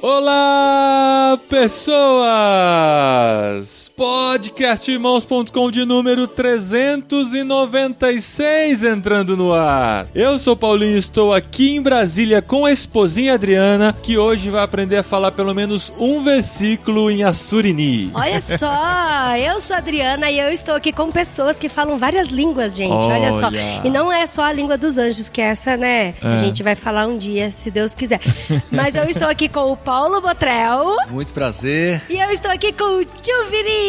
Olá, pessoas! Podcastirmãos.com de número 396 entrando no ar. Eu sou Paulinho e estou aqui em Brasília com a esposinha Adriana, que hoje vai aprender a falar pelo menos um versículo em Assurini. Olha só, eu sou a Adriana e eu estou aqui com pessoas que falam várias línguas, gente. Olha só. E não é só a língua dos anjos, que é essa, né? A gente vai falar um dia, se Deus quiser. Mas eu estou aqui com o Paulo Botrel. Muito prazer. E eu estou aqui com o Tio Viri.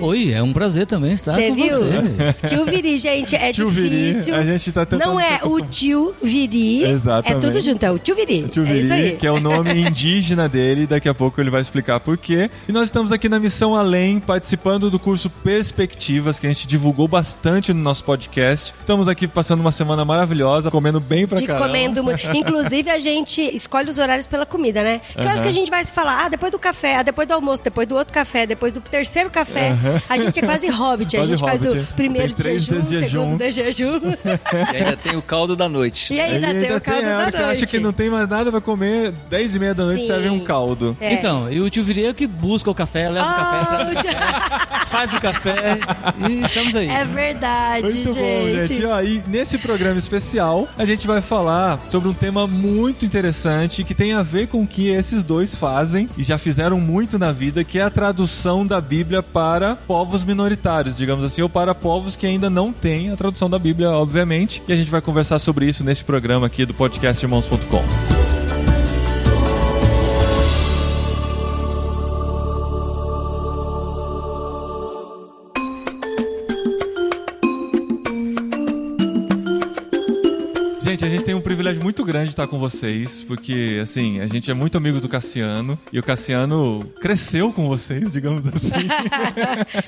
Oi, é um prazer também estar com viu? você. Tio Viri, gente, é Tio difícil. Viri, a gente tá tentando... Não é o Tio Viri. Exatamente. É tudo junto, é o Tio Viri. O Tio Viri, é isso aí. que é o nome indígena dele. Daqui a pouco ele vai explicar por quê. E nós estamos aqui na Missão Além, participando do curso Perspectivas, que a gente divulgou bastante no nosso podcast. Estamos aqui passando uma semana maravilhosa, comendo bem pra caramba. Comendo muito. Inclusive, a gente escolhe os horários pela comida, né? Que horas que a gente vai se falar? Depois do café, depois do almoço, depois do outro café, depois do terceiro café. A gente é quase hobbit. A gente faz o primeiro de jejum, o segundo de jejum. E ainda tem o caldo da noite. E ainda tem o caldo da noite. Você acha que não tem mais nada pra comer, 10h30 da noite serve um caldo. É. Então, e o Tio Viri é que busca o café, leva o café, faz o café e estamos aí. É verdade, muito bom, gente. E nesse programa especial, a gente vai falar sobre um tema muito interessante que tem a ver com o que esses dois fazem e já fizeram muito na vida, que é a tradução da Bíblia para povos minoritários, digamos assim, ou para povos que ainda não têm a tradução da Bíblia, obviamente. E a gente vai conversar sobre isso nesse programa aqui do podcastirmãos.com. Gente, a gente tem um privilégio muito grande de estar com vocês, porque, assim, a gente é muito amigo do Cassiano, e o Cassiano cresceu com vocês, digamos assim.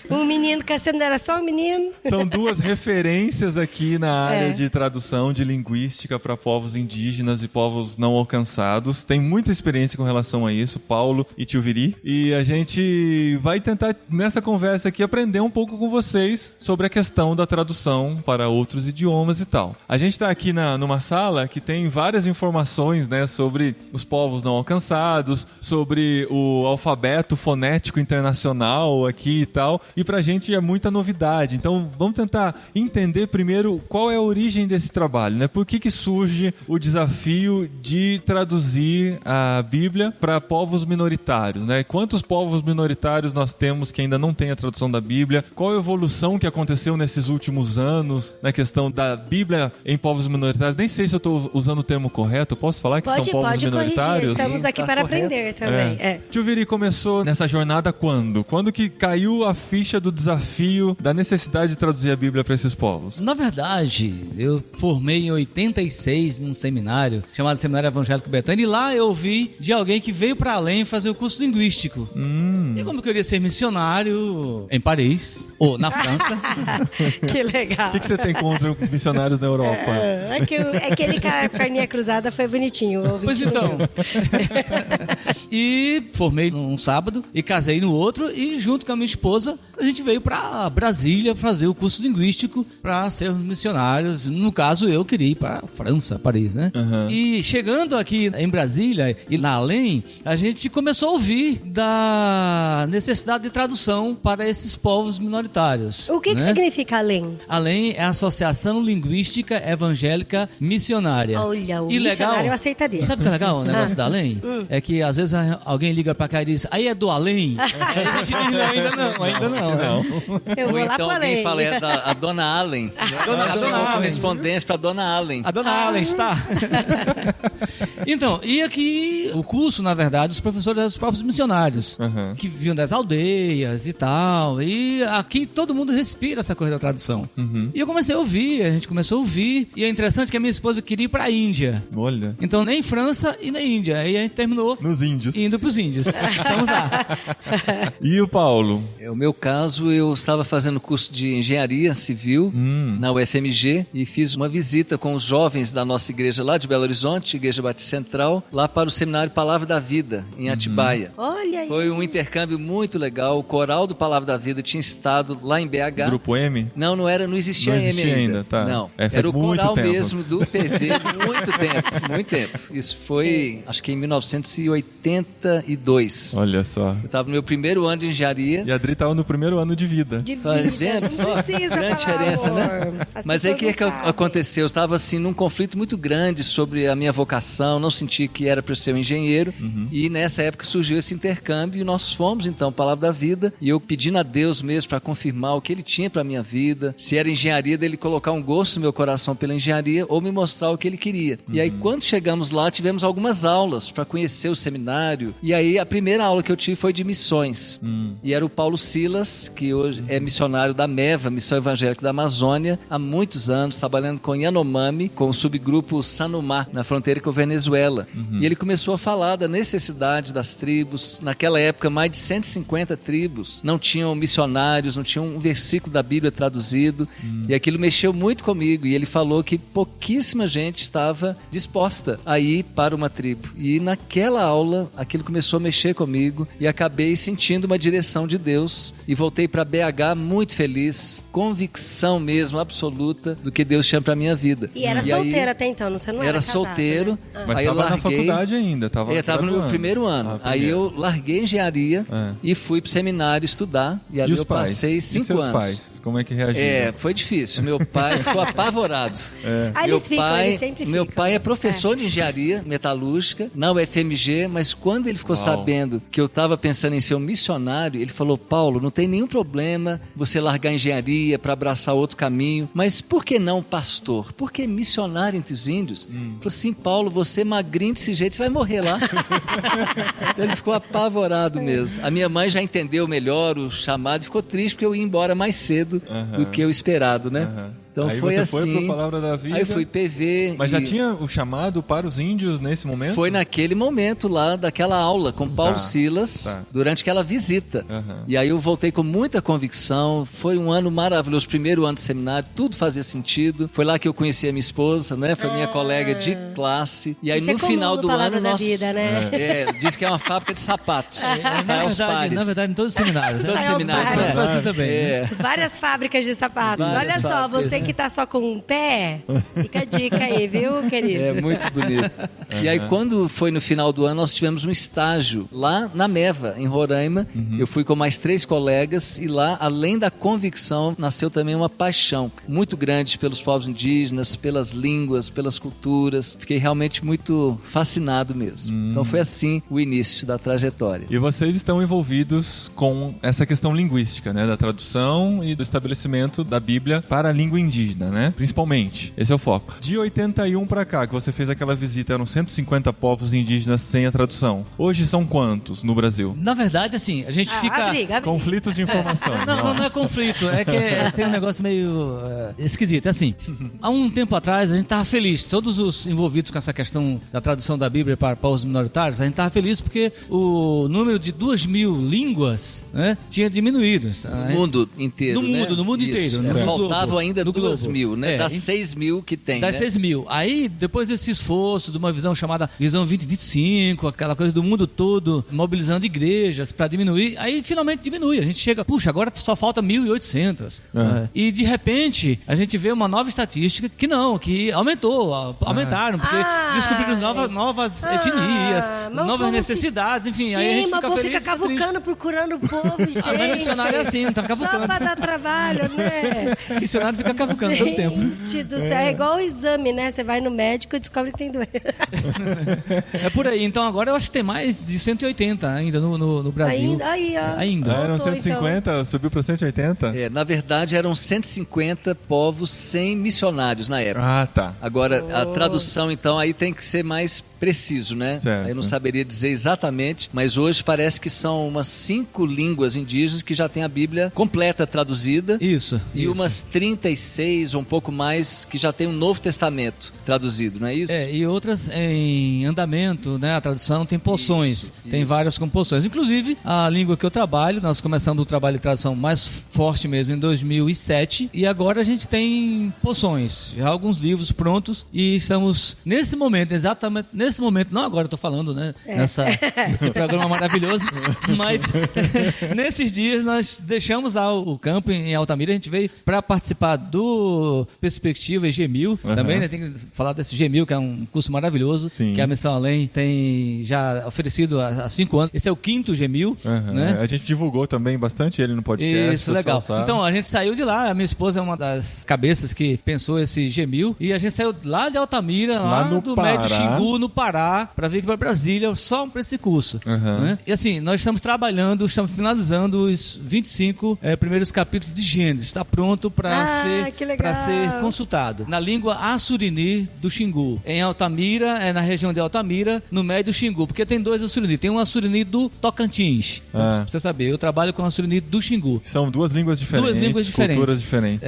Um menino, Cassiano era só um menino. São duas referências aqui na área de tradução, de linguística para povos indígenas e povos não alcançados. Tem muita experiência com relação a isso, Paulo e Tio Viri, e a gente vai tentar, nessa conversa aqui, aprender um pouco com vocês sobre a questão da tradução para outros idiomas e tal. A gente está aqui numa sala que tem várias informações, né, sobre os povos não alcançados, sobre o alfabeto fonético internacional aqui e tal, e pra gente é muita novidade. Então vamos tentar entender primeiro qual é a origem desse trabalho, né? Por que surge o desafio de traduzir a Bíblia para povos minoritários, né? Quantos povos minoritários nós temos que ainda não têm a tradução da Bíblia? Qual a evolução que aconteceu nesses últimos anos na questão da Bíblia em povos minoritários? Nem sei se eu estou usando o termo correto. Posso falar que são povos minoritários? Corrigir. Estamos aqui para aprender também. Tio Viri começou nessa jornada quando? Quando que caiu a ficha do desafio, da necessidade de traduzir a Bíblia para esses povos? Na verdade, eu formei em 86 num seminário chamado Seminário Evangélico Betânia, e lá eu ouvi de alguém que veio para além fazer o curso linguístico. E como eu queria ser missionário em Paris, ou na França... Que legal. O que você tem contra missionários na Europa? Aquele com a perninha cruzada foi bonitinho. Pois então. E formei num sábado e casei no outro, e junto com a minha esposa a gente veio para Brasília fazer o curso linguístico para sermos missionários. No caso, eu queria ir para França, Paris, né? E chegando aqui em Brasília e na Além, a gente começou a ouvir da necessidade de tradução para esses povos minoritários. O que significa Além? Além é a Associação Linguística Evangélica Missionária. Olha, o e missionário legal, eu aceitaria. Sabe o que é legal o negócio da Além? É que às vezes alguém liga pra cá e diz, aí é do Além? Aí a gente diz, ainda não. Eu vou Ou lá então pro alguém Além. fala, é a Dona Allen. A Dona Allen. Correspondência pra Dona Allen. A Dona Allen está. Então, e aqui o curso, na verdade, os professores eram os próprios missionários, que vinham das aldeias e tal, e aqui todo mundo respira essa coisa da tradução. E eu comecei a ouvir, a gente começou a ouvir, e é interessante que a minha minha esposa queria ir pra Índia. Olha. Então nem França e nem Índia. Aí a gente terminou Nos índios. indo pros índios. Estamos lá. E o Paulo? No meu caso, eu estava fazendo curso de engenharia civil na UFMG e fiz uma visita com os jovens da nossa igreja lá de Belo Horizonte, Igreja Batista Central, lá para o seminário Palavra da Vida, em Atibaia. Olha aí. Foi um intercâmbio muito legal. O coral do Palavra da Vida tinha estado lá em BH. Grupo M? Não existia Não M existia ainda. ainda, tá. Não, Faz era o muito coral tempo. mesmo do PV, muito tempo. Isso foi, acho que em 1982. Olha só. Eu estava no meu primeiro ano de engenharia. E a Adri tava no primeiro ano de vida. De Tá vida, vendo não só? precisa Grande falar, diferença, amor. né? As Mas aí o pessoas que não sabem. aconteceu? Eu estava assim num conflito muito grande sobre a minha vocação, não senti que era para ser um engenheiro. E nessa época surgiu esse intercâmbio e nós fomos então Palavra da Vida e eu pedindo a Deus mesmo para confirmar o que Ele tinha para minha vida, se era engenharia, dele colocar um gosto no meu coração pela engenharia ou me mostrar o que Ele queria. E aí quando chegamos lá tivemos algumas aulas para conhecer o seminário e aí a primeira aula que eu tive foi de missões. E era o Paulo Silas, que hoje é missionário da MEVA, Missão Evangélica da Amazônia, há muitos anos, trabalhando com Yanomami, com o subgrupo Sanumá, na fronteira com a Venezuela. E ele começou a falar da necessidade das tribos. Naquela época, mais de 150 tribos não tinham missionários, não tinham um versículo da Bíblia traduzido. E aquilo mexeu muito comigo. E ele falou que pouquíssima gente estava disposta a ir para uma tribo. E naquela aula, aquilo começou a mexer comigo e acabei sentindo uma direção de Deus e voltei para BH muito feliz, convicção mesmo, absoluta do que Deus tinha para minha vida. E era solteiro até então, você não era Era casado, solteiro, né? Mas aí eu tava na larguei. faculdade ainda. Tava No meu primeiro ano. Aí eu larguei engenharia e fui pro seminário estudar. E ali E os eu pais? passei E 5 seus anos. pais? Como é que reagiram? Foi difícil. Meu pai ficou apavorado. Eles ficam, eles sempre Meu ficam. pai é professor de engenharia metalúrgica na UFMG, mas quando ele ficou sabendo que eu estava pensando em ser um missionário, ele falou: Paulo, não tem nenhum problema você largar a engenharia para abraçar outro caminho, mas por que não pastor? Por que missionário entre os índios? Ele falou assim: Paulo, você magrinho desse jeito, você vai morrer lá. Ele ficou apavorado mesmo. A minha mãe já entendeu melhor o chamado e ficou triste porque eu ia embora mais cedo do que o esperado, né? Então aí foi você assim. foi pro Palavra da Vida. Aí fui PV. Mas já tinha o chamado para os índios nesse momento? Foi naquele momento lá daquela aula com Paulo Silas, durante aquela visita. E aí eu voltei com muita convicção. Foi um ano maravilhoso, primeiro ano de seminário, tudo fazia sentido. Foi lá que eu conheci a minha esposa, né? Foi minha colega de classe. E aí Isso no final do ano da nós vida, né? Diz que é uma fábrica de sapatos. Sai aos pares. Na verdade, em todos os seminários. Todos os Sai aos seminários, pares. né? Foi assim também. Várias fábricas de sapatos. Várias Olha só, fábricas. você que tá só com um pé, fica a dica aí, viu, querido? É muito bonito. E aí, quando foi no final do ano, nós tivemos um estágio lá na MEVA, em Roraima. Eu fui com mais 3 colegas e lá, além da convicção, nasceu também uma paixão muito grande pelos povos indígenas, pelas línguas, pelas culturas. Fiquei realmente muito fascinado mesmo. Então foi assim o início da trajetória. E vocês estão envolvidos com essa questão linguística, né? Da tradução e do estabelecimento da Bíblia para a língua indígena, né? Principalmente. Esse é o foco. De 81 para cá, que você fez aquela visita, eram 150 povos indígenas sem a tradução. Hoje são quantos no Brasil? Na verdade, assim, a gente fica... A briga. Conflitos de informação. Não é conflito, é que tem um negócio meio esquisito. É assim, há um tempo atrás a gente estava feliz, todos os envolvidos com essa questão da tradução da Bíblia para povos minoritários, a gente estava feliz porque o número de 2.000 línguas, né, tinha diminuído. No mundo inteiro, No né? mundo Isso. inteiro. No Faltavam globo. ainda No 2.000, né? É, Das 6.000 que tem, Das né? 6.000. Aí, depois desse esforço de uma visão chamada Visão 2025, aquela coisa do mundo todo, mobilizando igrejas para diminuir, aí finalmente diminui. A gente chega, puxa, agora só falta 1.800. E de repente, a gente vê uma nova estatística que não, que aumentaram, porque descobriram novas etnias, mas o novas povo necessidades, enfim. Sim, aí a gente mas o fica povo feliz. fica cavucando, procurando o povo, gente. mas missionário é assim, tá cavucando. Só pra dar trabalho, né? O missionário fica cavucando todo tempo. Gente do céu, é igual o exame, né? Você vai no médico e descobre que tem doença. É por aí. Então agora eu acho que tem mais de 180 ainda no Brasil. Ainda, aí, ó. Ainda. Eram Voltou, 150, subiu para 180? Na verdade, eram 150 povos sem missionários na época. Ah, tá. Agora, a tradução, então, aí tem que ser mais preciso, né? Certo. Aí eu não saberia dizer exatamente, mas hoje parece que são umas 5 línguas indígenas que já tem a Bíblia completa traduzida. Isso. E umas 35 6 ou um pouco mais que já tem um Novo Testamento traduzido, não é isso? E outras em andamento, né? A tradução tem porções, tem várias com porções. Inclusive, a língua que eu trabalho, nós começamos o trabalho de tradução mais forte mesmo em 2007 e agora a gente tem porções, já alguns livros prontos e estamos nesse momento, exatamente nesse momento, não agora eu tô falando, né? Nesse programa maravilhoso, mas nesses dias nós deixamos lá o campo em Altamira, a gente veio para participar do Perspectiva G1000 também, né? Tem que falar desse G1000, que é um curso maravilhoso, que a Missão Além tem já oferecido há 5 anos. Esse é o 5º G1000, né? A gente divulgou também bastante ele no podcast. Isso, legal. Então, a gente saiu de lá, a minha esposa é uma das cabeças que pensou esse G1000, e a gente saiu lá de Altamira, lá do Médio Xingu, no Pará, para vir aqui para Brasília, só para esse curso. Né? E assim, nós estamos trabalhando, estamos finalizando os 25 primeiros capítulos de Gênesis. Está pronto para ser consultado. Na língua Assurini do Xingu. Em Altamira, na região de Altamira, no Médio Xingu. Porque tem 2 Assurini. Tem um Assurini do Tocantins. Pra você saber, eu trabalho com o Assurini do Xingu. São 2 línguas diferentes. 2 línguas diferentes. Culturas diferentes.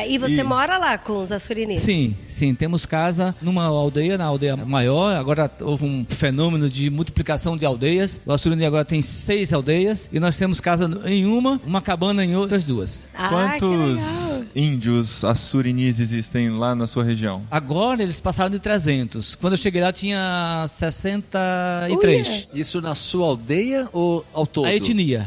E você mora lá com os Assurinis? Sim. Temos casa numa aldeia, na aldeia maior. Agora houve um fenômeno de multiplicação de aldeias. O Assurini agora tem 6 aldeias. E nós temos casa em uma cabana em outras 2. Quantos índios assurinis existem lá na sua região? Agora eles passaram de 300. Quando eu cheguei lá tinha 63. Isso na sua aldeia ou ao todo? A etnia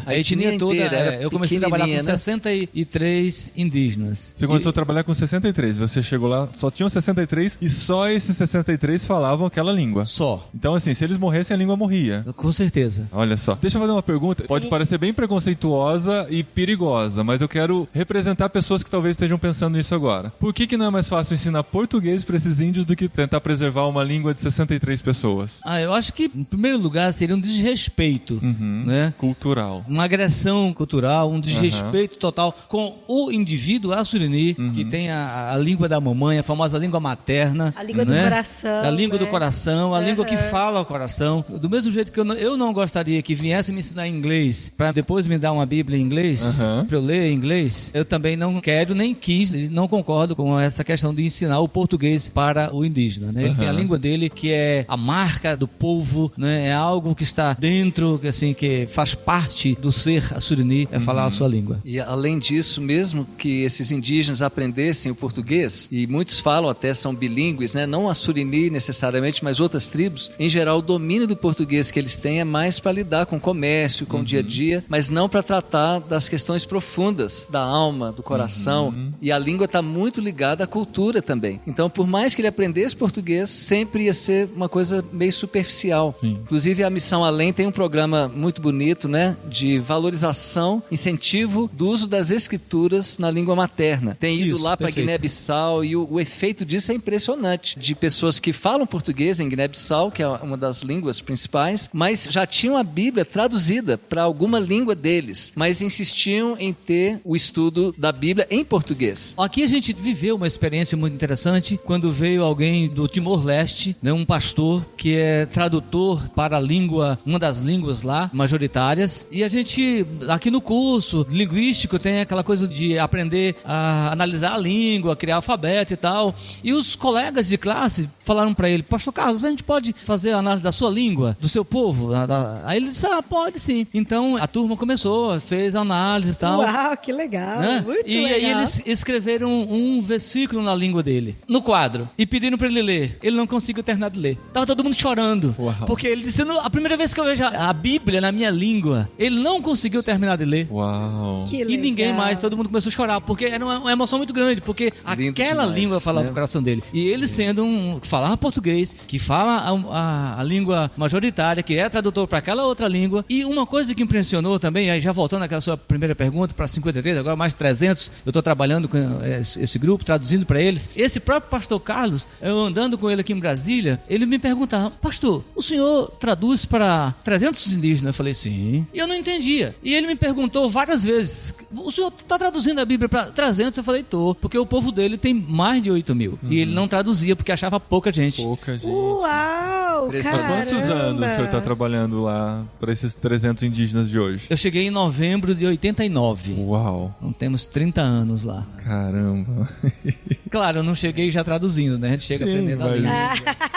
toda. Inteira, eu comecei a trabalhar com 63 indígenas. Você começou a trabalhar com 63. Você chegou lá, só tinham 63 e só esses 63 falavam aquela língua. Só. Então assim, se eles morressem, a língua morria. Com certeza. Olha só. Deixa eu fazer uma pergunta. Pode parecer bem preconceituosa e perigosa, mas eu quero representar pessoas que talvez estejam pensando nisso agora. Por que não é mais fácil ensinar português para esses índios do que tentar preservar uma língua de 63 pessoas? Eu acho que, em primeiro lugar, seria um desrespeito, né? Cultural. Uma agressão cultural, um desrespeito total com o indivíduo assurini, que tem a língua da mamãe, a famosa língua materna. A língua do coração. A língua do coração, a língua que fala ao coração. Do mesmo jeito que eu não gostaria que viesse me ensinar inglês para depois me dar uma Bíblia em inglês, para eu ler em inglês, eu também não quero, nem quis, não concordo com essa questão de ensinar o português para o indígena, né? Ele tem a língua dele que é a marca do povo, né? É algo que está dentro, assim, que faz parte do ser assurini, é falar a sua língua. E além disso, mesmo que esses indígenas aprendessem o português, e muitos falam até são bilíngues, né? Não assurini necessariamente, mas outras tribos, em geral o domínio do português que eles têm é mais para lidar com o comércio, com o dia a dia, mas não para tratar das questões profundas da alma, do coração. E a língua está muito ligada à cultura também. Então, por mais que ele aprendesse português, sempre ia ser uma coisa meio superficial. Inclusive, a Missão Além tem um programa muito bonito, né? De valorização, incentivo do uso das escrituras na língua materna. Tem ido lá para Guiné-Bissau e o efeito disso é impressionante. De pessoas que falam português em Guiné-Bissau, que é uma das línguas principais, mas já tinham a Bíblia traduzida para alguma língua deles, mas insistiam em ter o estudo da Bíblia em português. Aqui a gente viveu uma experiência muito interessante quando veio alguém do Timor-Leste, né, um pastor que é tradutor para a língua, uma das línguas lá majoritárias, e a gente aqui no curso linguístico tem aquela coisa de aprender a analisar a língua, criar alfabeto e tal, e os colegas de classe falaram para ele: Pastor Carlos, a gente pode fazer a análise da sua língua, do seu povo? Aí ele disse: pode sim. Então a turma começou, fez a análise e tal. Uau, que legal, né? Muito e legal. Aí eles escreveram um versículo na língua dele, no quadro, e pediram para ele ler. Ele não conseguiu terminar de ler. Tava todo mundo chorando. Uau. Porque ele disse: a primeira vez que eu vejo a Bíblia na minha língua, ele não conseguiu terminar de ler. Uau. Que E ninguém legal. mais, todo mundo começou a chorar, porque era uma emoção muito grande, porque Lindo aquela demais, língua falava né? no coração dele. E ele sendo que falava português, que fala a língua majoritária, que é tradutor para aquela outra língua. E uma coisa que impressionou também, aí já voltando àquela sua primeira pergunta, para 53, agora mais 300, eu estou trabalhando com esse grupo, traduzindo para eles. Esse próprio pastor Carlos, eu andando com ele aqui em Brasília, ele me perguntava: pastor, o senhor traduz para 300 indígenas? Eu falei: sim. E eu não entendia. E ele me perguntou várias vezes: o senhor está traduzindo a Bíblia para 300? Eu falei: tô, porque o povo dele tem mais de 8.000. E ele não traduzia porque achava pouca gente. Pouca gente. Uau, Há caramba. quantos anos o senhor está trabalhando lá para esses 300 indígenas de hoje? Eu cheguei em novembro de 89. Uau. Então temos 30 anos lá. Caramba. Claro, eu não cheguei já traduzindo, né? A gente chega aprendendo a língua.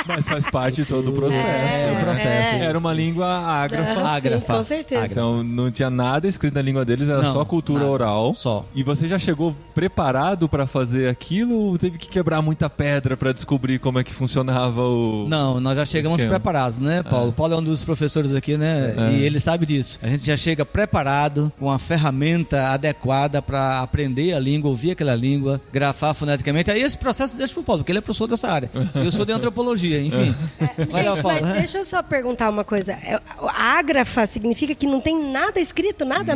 Mas faz parte de todo o processo. O processo. Era uma língua ágrafa. Ágrafa. Com certeza. Então não tinha nada escrito na língua deles, era só cultura nada. oral. Só. E você já chegou preparado pra fazer aquilo ou teve que quebrar muita pedra pra descobrir como é que funcionava o... Não, nós já chegamos esquema. preparados, né, Paulo? Paulo é um dos professores aqui, né? E ele sabe disso. A gente já chega preparado, com a ferramenta adequada para aprender a língua, ouvir aquela língua, grafar foneticamente. Aí esse processo deixa pro Paulo, porque ele é professor dessa área. Eu sou de antropologia, enfim. Gente, mas deixa eu só perguntar uma coisa. Ágrafa significa que não tem nada escrito, nada.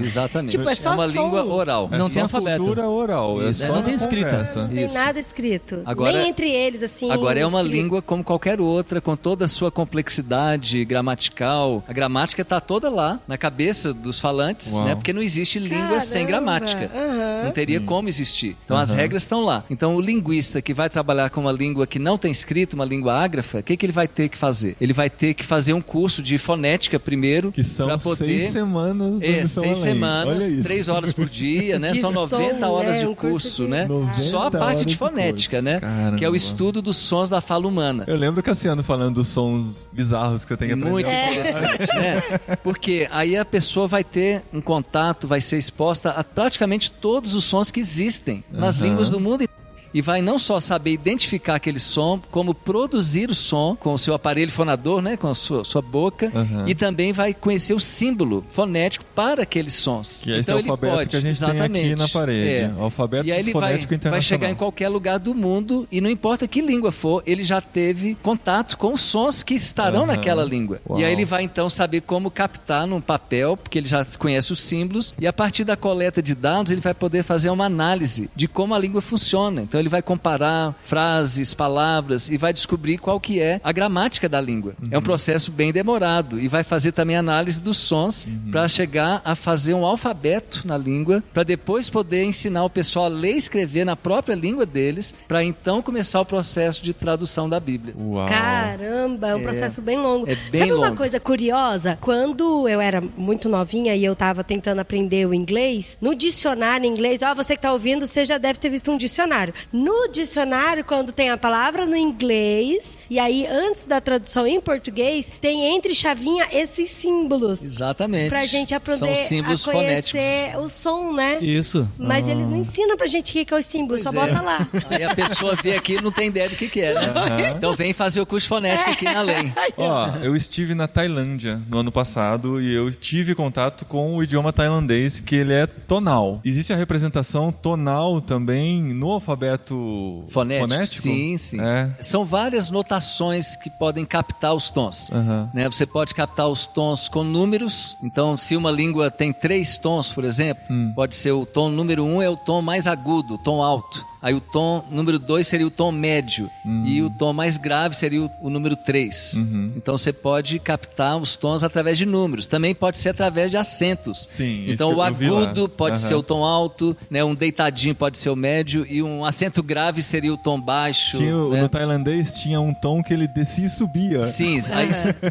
Exatamente. Tipo, é só uma som. língua oral. Não tem alfabeto. Cultura oral. Isso. É só Não tem escrita. conversa. Não tem Isso. nada escrito. Agora- Nem entre eles, assim. Agora é uma escrito. língua como qualquer outra, com toda a sua complexidade gramatical. A gramática está toda lá, na cabeça dos falantes, Uau. né? Porque não existe língua sem Caramba. gramática. Aham. Não teria como existir. Então as regras estão lá. Então o linguista que vai trabalhar com uma língua que não tem escrito, uma língua ágrafa, o que ele vai ter que fazer? Ele vai ter que fazer um curso de fonética primeiro. Que são pra poder... 6 semanas do É, Missão 6 Além. semanas, Olha isso. 3 horas por dia, né? De São 90 som, horas né? de Um curso curso, de- né? 90 Só a parte horas de de fonética, curso. né? Caramba. Que é o estudo dos sons da fala humana. Eu lembro, Cassiano, falando dos sons bizarros que você tem que aprender. Muito interessante, né? Porque aí a pessoa vai ter um contato, vai ser exposta a praticamente todos os sons que existem nas línguas do mundo. E vai não só saber identificar aquele som, como produzir o som com o seu aparelho fonador, né, com a sua boca, e também vai conhecer o símbolo fonético para aqueles sons. Que é esse então ele alfabeto pode, que a gente tem aqui na parede. O alfabeto e aí ele fonético vai internacional. chegar em qualquer lugar do mundo e não importa que língua for, ele já teve contato com os sons que estarão naquela língua. Uau. E aí ele vai então saber como captar num papel, porque ele já conhece os símbolos, e a partir da coleta de dados ele vai poder fazer uma análise de como a língua funciona. Então ele vai comparar frases, palavras e vai descobrir qual que é a gramática da língua. É um processo bem demorado e vai fazer também análise dos sons para chegar a fazer um alfabeto na língua, para depois poder ensinar o pessoal a ler e escrever na própria língua deles, para então começar o processo de tradução da Bíblia. Uau. Caramba, é um processo bem longo. É bem Sabe uma longo. coisa curiosa? Quando eu era muito novinha e eu tava tentando aprender o inglês, no dicionário em inglês, você que tá ouvindo, você já deve ter visto um dicionário. No dicionário, quando tem a palavra no inglês, e aí antes da tradução em português, tem entre chavinha esses símbolos. Exatamente. Pra gente aprender São símbolos a conhecer fonéticos. o som, né? Isso. Mas eles não ensinam pra gente o que é o símbolo, Pois só é. bota lá. Aí a pessoa vê aqui e não tem ideia do que é, né? Então vem fazer o curso fonético aqui na LEM. Ó, eu estive na Tailândia no ano passado e eu tive contato com o idioma tailandês, que ele é tonal. Existe a representação tonal também no alfabeto fonético? Sim, sim. É. São várias notações que podem captar os tons. Né? Você pode captar os tons com números. Então, se uma língua tem 3 tons, por exemplo, pode ser o tom número 1 é o tom mais agudo, o tom alto. Aí o tom número 2 seria o tom médio. E o tom mais grave seria o número 3. Então você pode captar os tons através de números. Também pode ser através de acentos. Sim, isso então que o eu vi lá. agudo pode ser o tom alto, né? Um deitadinho pode ser o médio, e um acento grave seria o tom baixo. Né? No tailandês tinha um tom que ele descia e subia. Sim,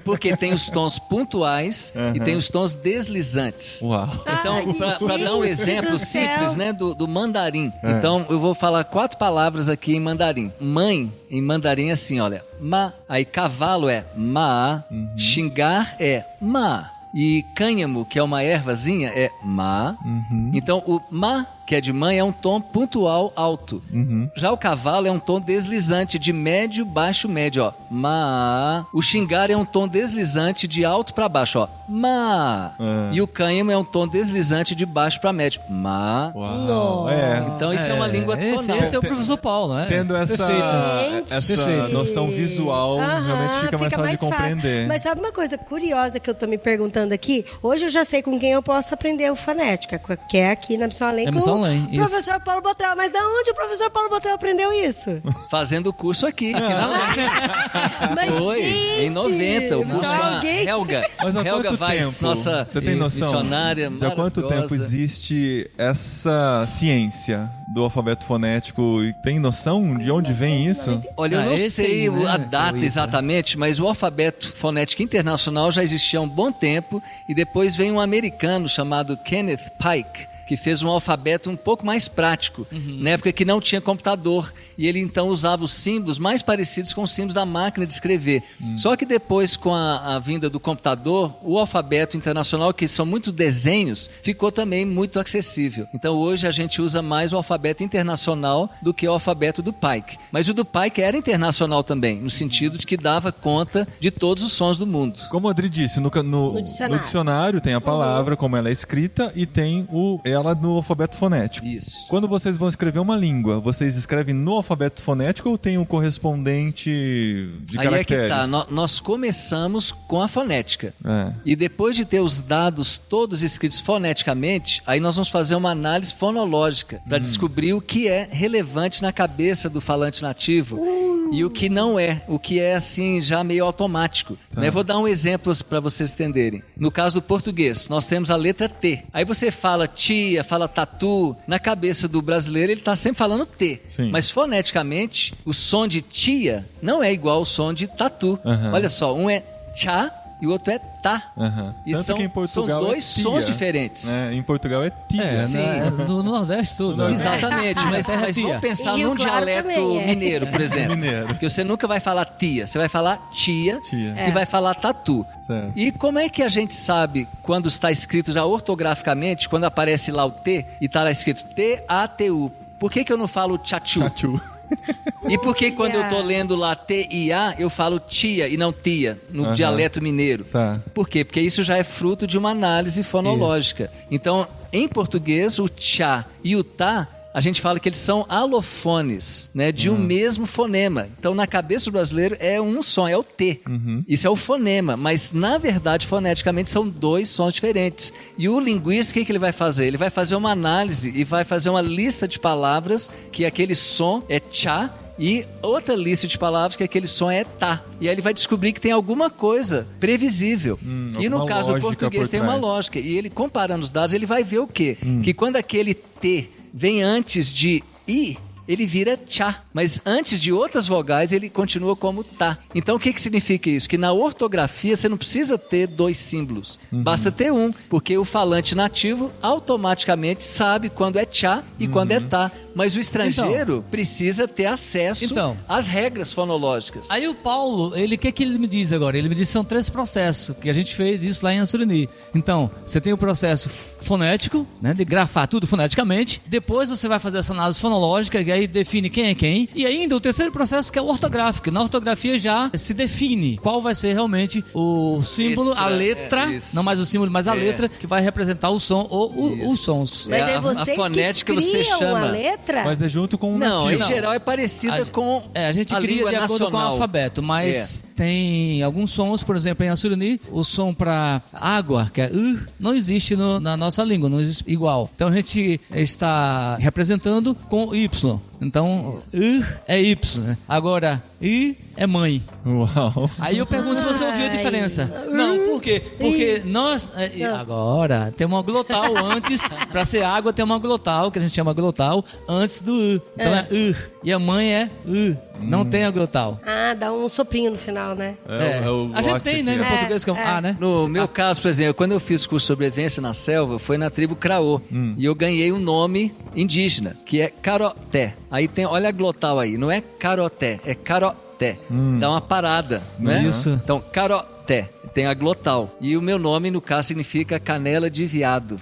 porque tem os tons pontuais e tem os tons deslizantes. Uau. Então, Ai, para dar um gente exemplo do céu. simples, né, do mandarim. Então, eu vou falar 4 palavras aqui em mandarim. Mãe, em mandarim, é assim, olha. Ma. Aí, cavalo é ma. Xingar é ma. E cânhamo, que é uma ervazinha, é ma. Então, o ma, que é de mãe, é um tom pontual alto. Já o cavalo é um tom deslizante de médio, baixo, médio, ó. Ma. O xingar é um tom deslizante de alto para baixo, ó. Ma. E o cânhamo é um tom deslizante de baixo para médio. Ma. Uau. É. Então isso é uma língua tonal. Esse é o professor Paulo, né? Tendo essa Gente. noção visual, realmente fica mais fácil de compreender. Mas sabe uma coisa curiosa que eu tô me perguntando aqui? Hoje eu já sei com quem eu posso aprender o fonética, que é aqui na Missão Além, É com Missão Além, o isso. professor Paulo Botrel. Mas da onde o professor Paulo Botrel aprendeu isso? Fazendo o curso aqui na LEM. Mas, Foi, gente, em 90, o curso com a alguém- Helga. Mas há Helga quanto Weiss, tempo? nossa Você tem noção missionária de há quanto tempo maravilhosa. existe essa ciência do alfabeto fonético? E tem noção de onde vem isso? Olha, eu não esse sei aí, né, a que é data o IFA. exatamente, mas o alfabeto fonético internacional já existia há um bom tempo, e depois veio um americano chamado Kenneth Pike, que fez um alfabeto um pouco mais prático, na época que não tinha computador, e ele então usava os símbolos mais parecidos com os símbolos da máquina de escrever. Só que depois, com a vinda do computador, o alfabeto internacional, que são muitos desenhos, ficou também muito acessível. Então hoje a gente usa mais o alfabeto internacional do que o alfabeto do Pike. Mas o do Pike era internacional também, no sentido de que dava conta de todos os sons do mundo. Como o Adri disse, no dicionário tem a palavra, como ela é escrita, e tem ela no alfabeto fonético. Isso. Quando vocês vão escrever uma língua, vocês escrevem no alfabeto fonético ou tem um correspondente de Aí caracteres? é que tá, nós começamos com a fonética. É. E depois de ter os dados todos escritos foneticamente, aí nós vamos fazer uma análise fonológica para descobrir o que é relevante na cabeça do falante nativo e o que não é, o que é assim já meio automático. Tá. Né? Vou dar um exemplo para vocês entenderem. No caso do português, nós temos a letra T. Aí você fala tia, fala tatu. Na cabeça do brasileiro ele está sempre falando T. Sim. Mas foneticamente, o som de tia não é igual ao som de tatu. Uhum. Olha só, um é tchá e o outro é tá. Uhum. E Tanto que em Portugal são dois tia, sons diferentes. né? Em Portugal é tia. Sim. No Nordeste tudo. No Exatamente, mas vamos pensar E Rio num Claro dialeto também é. mineiro, por exemplo. Mineiro. Que você nunca vai falar tia, você vai falar tia. E vai falar tatu. Certo. E como é que a gente sabe quando está escrito já ortograficamente, quando aparece lá o T e está lá escrito T-A-T-U? Por que eu não falo tchachu? Tchachu. E por que quando eu tô lendo lá T-I-A, eu falo tia e não tia, no dialeto mineiro? Tá. Por quê? Porque isso já é fruto de uma análise fonológica. Então, em português, o tchá e o tá, a gente fala que eles são alofones, né, de um mesmo fonema. Então, na cabeça do brasileiro é um som, é o T. Isso é o fonema, mas na verdade, foneticamente, são dois sons diferentes. E o linguista, o que ele vai fazer? Ele vai fazer uma análise e vai fazer uma lista de palavras que aquele som é tchá, e outra lista de palavras que aquele som é tá. E aí ele vai descobrir que tem alguma coisa previsível. E no caso do português tem uma lógica. E ele, comparando os dados, ele vai ver o quê? Que quando aquele T vem antes de I, ele vira tchá. Mas antes de outras vogais, ele continua como tá. Então, o que significa isso? Que na ortografia, você não precisa ter dois símbolos. Basta ter um, porque o falante nativo automaticamente sabe quando é tchá e quando é tá. Mas o estrangeiro precisa ter acesso às regras fonológicas. Aí o Paulo, o que ele me diz agora? Ele me diz que são 3 processos, que a gente fez isso lá em Assuruni. Então, você tem o processo fonético, né, de grafar tudo foneticamente. Depois você vai fazer essa análise fonológica, que aí define quem é quem. E ainda o terceiro processo, que é o ortográfico. Na ortografia já se define qual vai ser realmente o símbolo, a letra, não mais o símbolo, mas a letra, que vai representar o som ou os sons. Mas é vocês a fonética que você criam chama. a letra? Mas é junto com o nativo. Não, em geral é parecida com a gente cria língua de acordo nacional. com o alfabeto, mas tem alguns sons, por exemplo, em Assuruni, o som para água, que é não existe na nossa língua, não existe igual. Então a gente está representando com Y. Então, é Y, né? Agora, I é mãe. Uau. Aí eu pergunto se você ouviu a diferença. Não, por quê? Porque nós... agora, tem uma glotal antes. Pra ser água, tem uma glotal, que a gente chama glotal, antes do I. Então é I. E a mãe é I. Não tem a glotal. Ah, dá um soprinho no final, né? A gente tem, né, no português, que é um A, né? No meu caso, por exemplo, quando eu fiz curso de sobrevivência na selva, foi na tribo Craô. E eu ganhei um nome indígena, que é Caroté. Aí tem, olha a glotal aí, não é Caroté, é Caroté. Dá uma parada, não é? Isso. Então, Caroté. Tem a glotal. E o meu nome, no caso, significa canela de viado.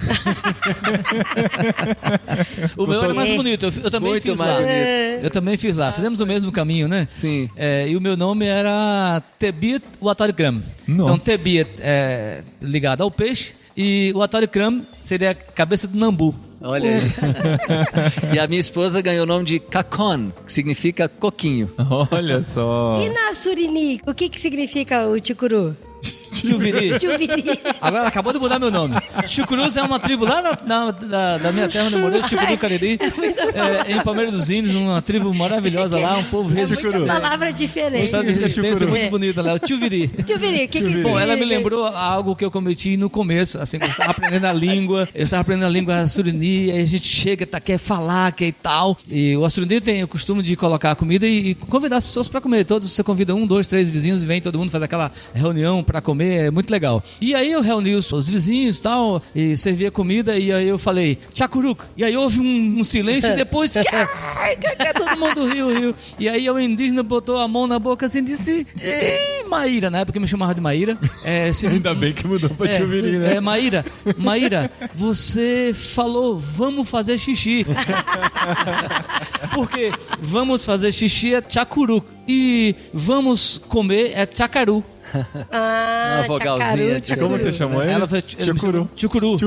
O meu era mais bonito, eu também Muito fiz mais lá. bonito. Eu também fiz lá. Fizemos o mesmo caminho, né? Sim. E o meu nome era Tebit Watorikram. Então, Tebit é ligado ao peixe e o Watorikram seria a cabeça do nambu. Olha aí. E a minha esposa ganhou o nome de Cacon, que significa coquinho. Olha só. E na Surini, o que significa o ticuru? Tchuviri. Tchuviri. Agora ela acabou de mudar meu nome. Chucurus é uma tribo lá da minha terra onde eu morei, Chucuru Cariri, em Palmeira dos Índios, uma tribo maravilhosa lá, um povo É resistente. muita palavra diferente. Um estado de resistência muito bonita lá, o Tchuviri. Tchuviri, o que significa? Bom, ela me lembrou algo que eu cometi no começo, assim, eu estava aprendendo a língua, Assuruni, aí a gente chega, quer falar, quer e tal, e o Assuruni tem o costume de colocar a comida e convidar as pessoas para comer, todos você convida 1, 2, 3 vizinhos e vem todo mundo, faz aquela reunião para comer. comer, é muito legal. E aí eu reuni os vizinhos e tal, e servia comida, e aí eu falei, tchacuruc. E aí houve um silêncio, e depois, todo mundo riu. E aí o indígena botou a mão na boca assim e disse, ei, Maíra, na época me chamava de Maíra. Ainda bem que mudou pra Tio Viri, né? Maíra, você falou, vamos fazer xixi. Porque vamos fazer xixi é tchacuruc. E vamos comer é tchacaru. Uma vogalzinha. Como você chamou ele? Ela foi Tchucuru. Tchucuru.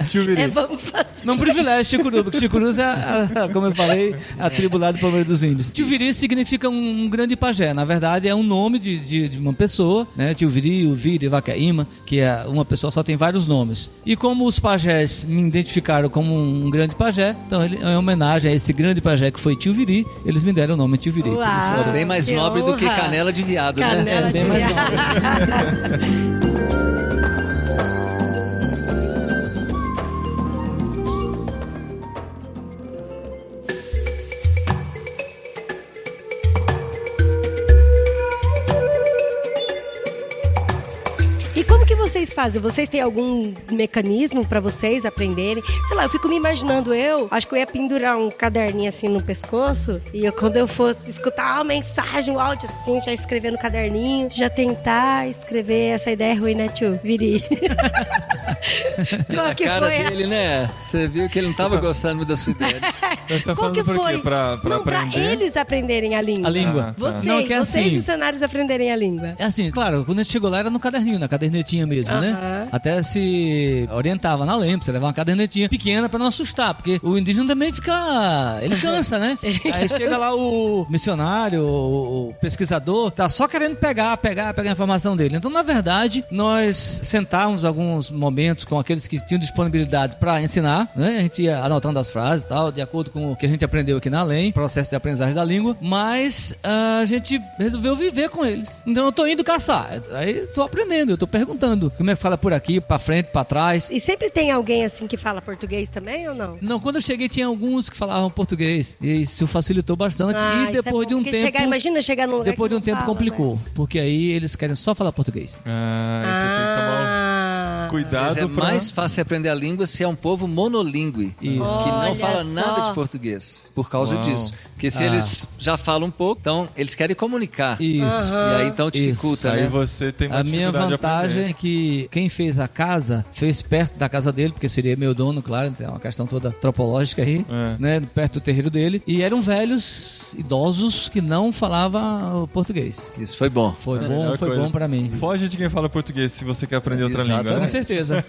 Tio Viri. Vamos fazer. Não privilégio Tchucuru, porque Tchucurus é, como eu falei, a tribo lá do Palmeiras dos Índios. Tio Viri significa um grande pajé. Na verdade, é um nome de uma pessoa, né? Tio Viri, o Viri, Vaqueima, que é uma pessoa, só tem vários nomes. E como os pajés me identificaram como um grande pajé, então em homenagem a esse grande pajé que foi Tio Viri, eles me deram o nome Tio Viri. Uau, é bem mais nobre do que canela de viado, né? É bem mais nobre. Vocês fazem? Vocês têm algum mecanismo pra vocês aprenderem? Sei lá, eu fico me imaginando, acho que eu ia pendurar um caderninho assim no pescoço e quando eu fosse escutar uma mensagem, um áudio assim, já escrever no caderninho, já tentar escrever. Essa ideia é ruim, né, tio? Viri. A cara dele, né? Você viu que ele não tava gostando muito da sua ideia. Você tá falando por quê? Pra aprender? Pra eles aprenderem a língua. A língua. Vocês, não, que é vocês assim, missionários aprenderem a língua. É assim, claro, quando a gente chegou lá era no caderninho, na cadernetinha mesmo, né? Até se orientava na lembra, você levava uma cadernetinha pequena pra não assustar, porque o indígena também fica... ele cansa, né? Aí chega lá o missionário, o pesquisador, tá só querendo pegar a informação dele. Então, na verdade, nós sentávamos alguns momentos com aqueles que tinham disponibilidade pra ensinar, né? A gente ia anotando as frases e tal, de acordo com o que a gente aprendeu aqui na LEM, processo de aprendizagem da língua, mas a gente resolveu viver com eles. Então, eu tô indo caçar, aí tô aprendendo, eu tô perguntando como é que fala por aqui, pra frente, pra trás. E sempre tem alguém assim que fala português também ou não? Não, quando eu cheguei tinha alguns que falavam português, e isso facilitou bastante. E depois de um tempo... imagina chegar num lugar depois de um tempo fala, complicou, porque aí eles querem só falar português. Isso tem que tomar cuidado. É mais fácil aprender a língua se é um povo monolíngue, que não fala nada de português, por causa disso. Porque se eles já falam um pouco, então eles querem comunicar. Isso. E aí então dificulta, né? Aí você tem mais a minha vantagem é que quem fez a casa, fez perto da casa dele, porque seria meu dono, claro, tem uma questão toda antropológica aí, né, perto do terreiro dele, e eram velhos, idosos, que não falavam português. Isso foi bom. Foi bom pra mim. Foge de quem fala português se você quer aprender outra língua, né? Com certeza.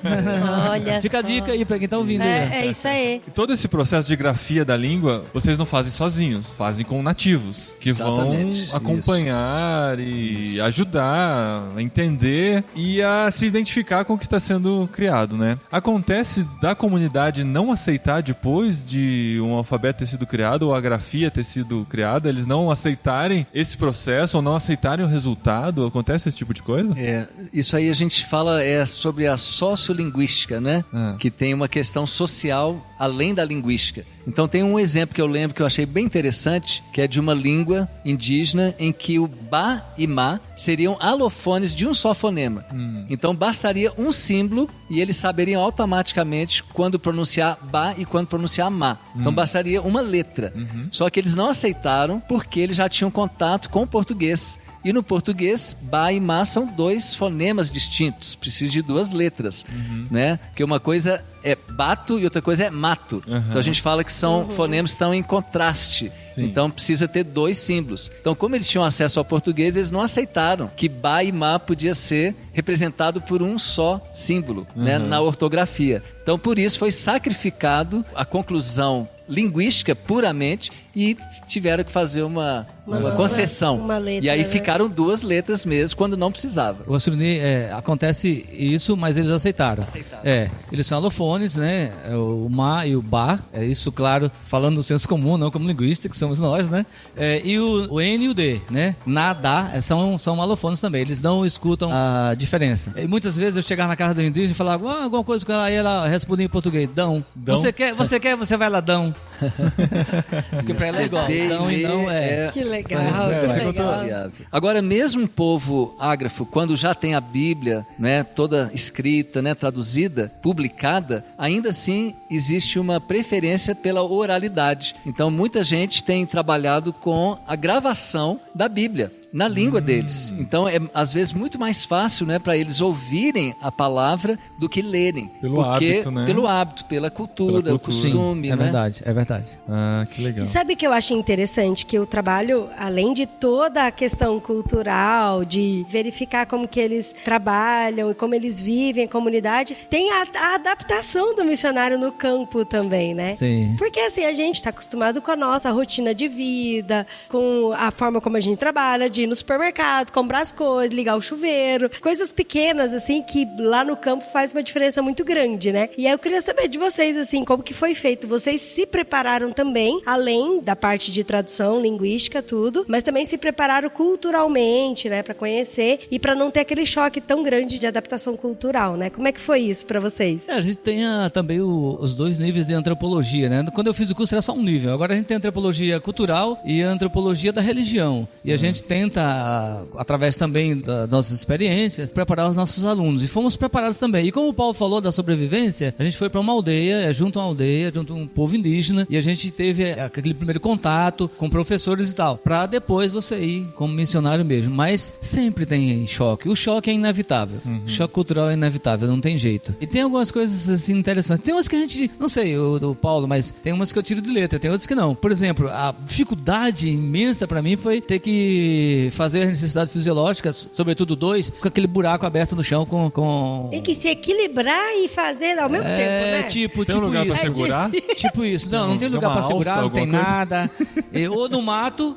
Olha Fica a dica aí pra quem tá ouvindo. É isso aí. E todo esse processo de grafia da língua, vocês não fazem sozinhos, fazem com nativos, que Exatamente, vão acompanhar e ajudar a entender e a se identificar com o que está sendo criado, né? Acontece da comunidade não aceitar depois de um alfabeto ter sido criado ou a grafia ter sido criada, eles não aceitarem esse processo ou não aceitarem o resultado? Acontece esse tipo de coisa? Isso aí a gente fala sobre a sociolinguística, né? Que tem uma questão social além da linguística. Então tem um exemplo que eu lembro que eu achei bem interessante, que é de uma língua indígena em que o Ba e Ma seriam alofones de um só fonema. Então bastaria um símbolo e eles saberiam automaticamente quando pronunciar Ba e quando pronunciar Ma. Então bastaria uma letra. Só que eles não aceitaram porque eles já tinham contato com o português. E no português, Ba e Ma são dois fonemas distintos. Precisa de duas letras, né? Porque uma coisa é bato e outra coisa é mato. Então a gente fala que são fonemas que estão em contraste. Sim. Então precisa ter dois símbolos. Então, como eles tinham acesso ao português, eles não aceitaram que Ba e Ma podia ser representado por um só símbolo, né, na ortografia. Então, por isso foi sacrificado a conclusão linguística puramente e tiveram que fazer uma concessão. Uma letra, e aí né? Ficaram duas letras mesmo quando não precisava. O Assuruni, acontece isso, mas eles aceitaram. Eles são alofones, né? O Ma e o Ba, isso, claro, falando no senso comum, não como linguista, que somos nós, né? E o N e o D, né? Na, da, são alofones também. Eles não escutam a diferença. E muitas vezes eu chegava na casa do indígena e falava alguma coisa com ela, e ela respondia em português, dão. Você quer, você vai lá, dão. Porque pra ela é igual. Então, e não é. Que legal. Agora, mesmo um povo ágrafo, quando já tem a Bíblia, né, toda escrita, né, traduzida, publicada, ainda assim existe uma preferência pela oralidade. Então, muita gente tem trabalhado com a gravação da Bíblia na língua deles. Então é às vezes muito mais fácil, né, para eles ouvirem a palavra do que lerem. Pelo hábito, né? Pelo hábito, pela cultura, o costume. Sim, é verdade, é verdade. Ah, que legal. E sabe o que eu acho interessante? Que o trabalho, além de toda a questão cultural, de verificar como que eles trabalham e como eles vivem em comunidade, tem a adaptação do missionário no campo também, né? Sim. Porque assim, a gente está acostumado com a nossa rotina de vida, com a forma como a gente trabalha, de ir no supermercado, comprar as coisas, ligar o chuveiro, coisas pequenas, assim, que lá no campo faz uma diferença muito grande, né? E aí eu queria saber de vocês, assim, como que foi feito? Vocês se prepararam também, além da parte de tradução, linguística, tudo, mas também se prepararam culturalmente, né, para conhecer e para não ter aquele choque tão grande de adaptação cultural, né? Como é que foi isso para vocês? A gente tem também os dois níveis de antropologia, né? Quando eu fiz o curso era só um nível, agora a gente tem antropologia cultural e antropologia da religião. E a gente tenta, através também das nossas experiências, preparar os nossos alunos. E fomos preparados também. E como o Paulo falou da sobrevivência, a gente foi para uma aldeia, junto a uma aldeia, junto a um povo indígena, e a gente teve aquele primeiro contato com professores e tal, para depois você ir como missionário mesmo. Mas sempre tem choque. O choque é inevitável. O choque cultural é inevitável, não tem jeito. E tem algumas coisas assim interessantes. Tem umas que a gente, não sei, o Paulo, mas tem umas que eu tiro de letra, tem outras que não. Por exemplo, a dificuldade imensa para mim foi ter que fazer as necessidades fisiológicas, sobretudo 2, com aquele buraco aberto no chão com... Tem que se equilibrar e fazer ao mesmo tempo, né? Tem um lugar isso. pra segurar? Tipo isso. Não tem lugar pra segurar, não tem nada. Ou no mato...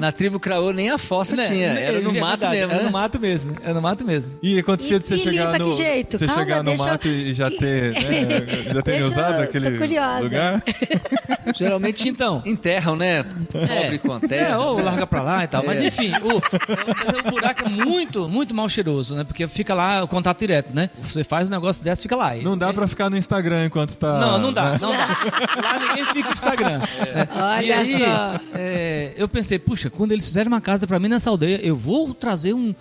Na tribo Craô nem a fossa tinha, era no mato mesmo, Era né? no mato mesmo, era no mato mesmo. E acontecia de você chegar no... que jeito? Você Calma, chegar no deixa mato e já ter, né, já ter usado aquele lugar? Geralmente Então, enterram, né? Cobre com a terra. ou larga pra lá e tal. Mas enfim, o buraco é muito, muito mal cheiroso, né? Porque fica lá o contato direto, né? Você faz um negócio desse, fica lá. Não dá pra ficar no Instagram enquanto tá... Não dá. Lá ninguém fica no Instagram. Olha E aí, só. eu pensei, puxa, quando eles fizerem uma casa pra mim nessa aldeia, eu vou trazer um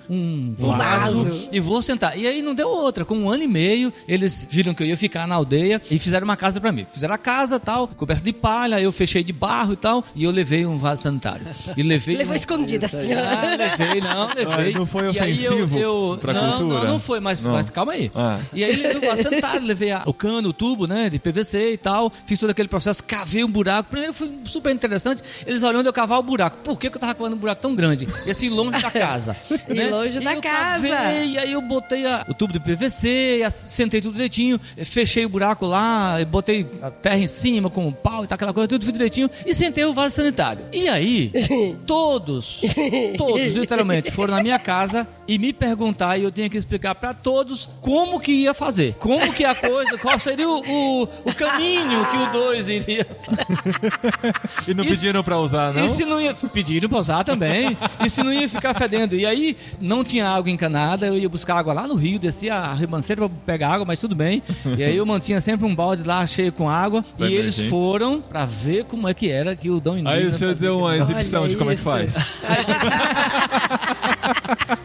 vaso e vou sentar. E aí não deu outra. Com 1 ano e meio, eles viram que eu ia ficar na aldeia e fizeram uma casa pra mim. Fizeram a casa, tal, coberta de palha, eu fechei de barro e tal, e eu levei um vaso sanitário. E levou escondido assim. Levei. Mas não foi ofensivo pra cultura? Não foi, mas calma aí. Ah. E aí levei o vaso sanitário, levei o cano, o tubo, né, de PVC e tal, fiz todo aquele processo, cavei um buraco. Primeiro foi super interessante, eles olhando eu cavar o buraco. Por que eu tava cavando um buraco tão grande? E assim, longe da casa. E longe da casa. Cavei, e aí eu botei o tubo de PVC, sentei tudo direitinho, fechei o buraco lá, botei a terra em cima com o pau e tal, aquela coisa, tudo direitinho, e sentei o vaso sanitário. E aí, todos, literalmente, foram na minha casa e me perguntar, e eu tinha que explicar pra todos como que ia fazer. Como que a coisa, qual seria o caminho que o 2 iria. E não pediram pra usar, não? E se não ia... Pediram pra usar também. E se não ia ficar fedendo. E aí, não tinha água encanada, eu ia buscar água lá no rio, descia a ribanceira pra pegar água, mas tudo bem. E aí eu mantinha sempre um balde lá cheio com água. E eles foram pra ver como é que era que o Dom Indígena... Aí você deu uma exibição de como é que faz.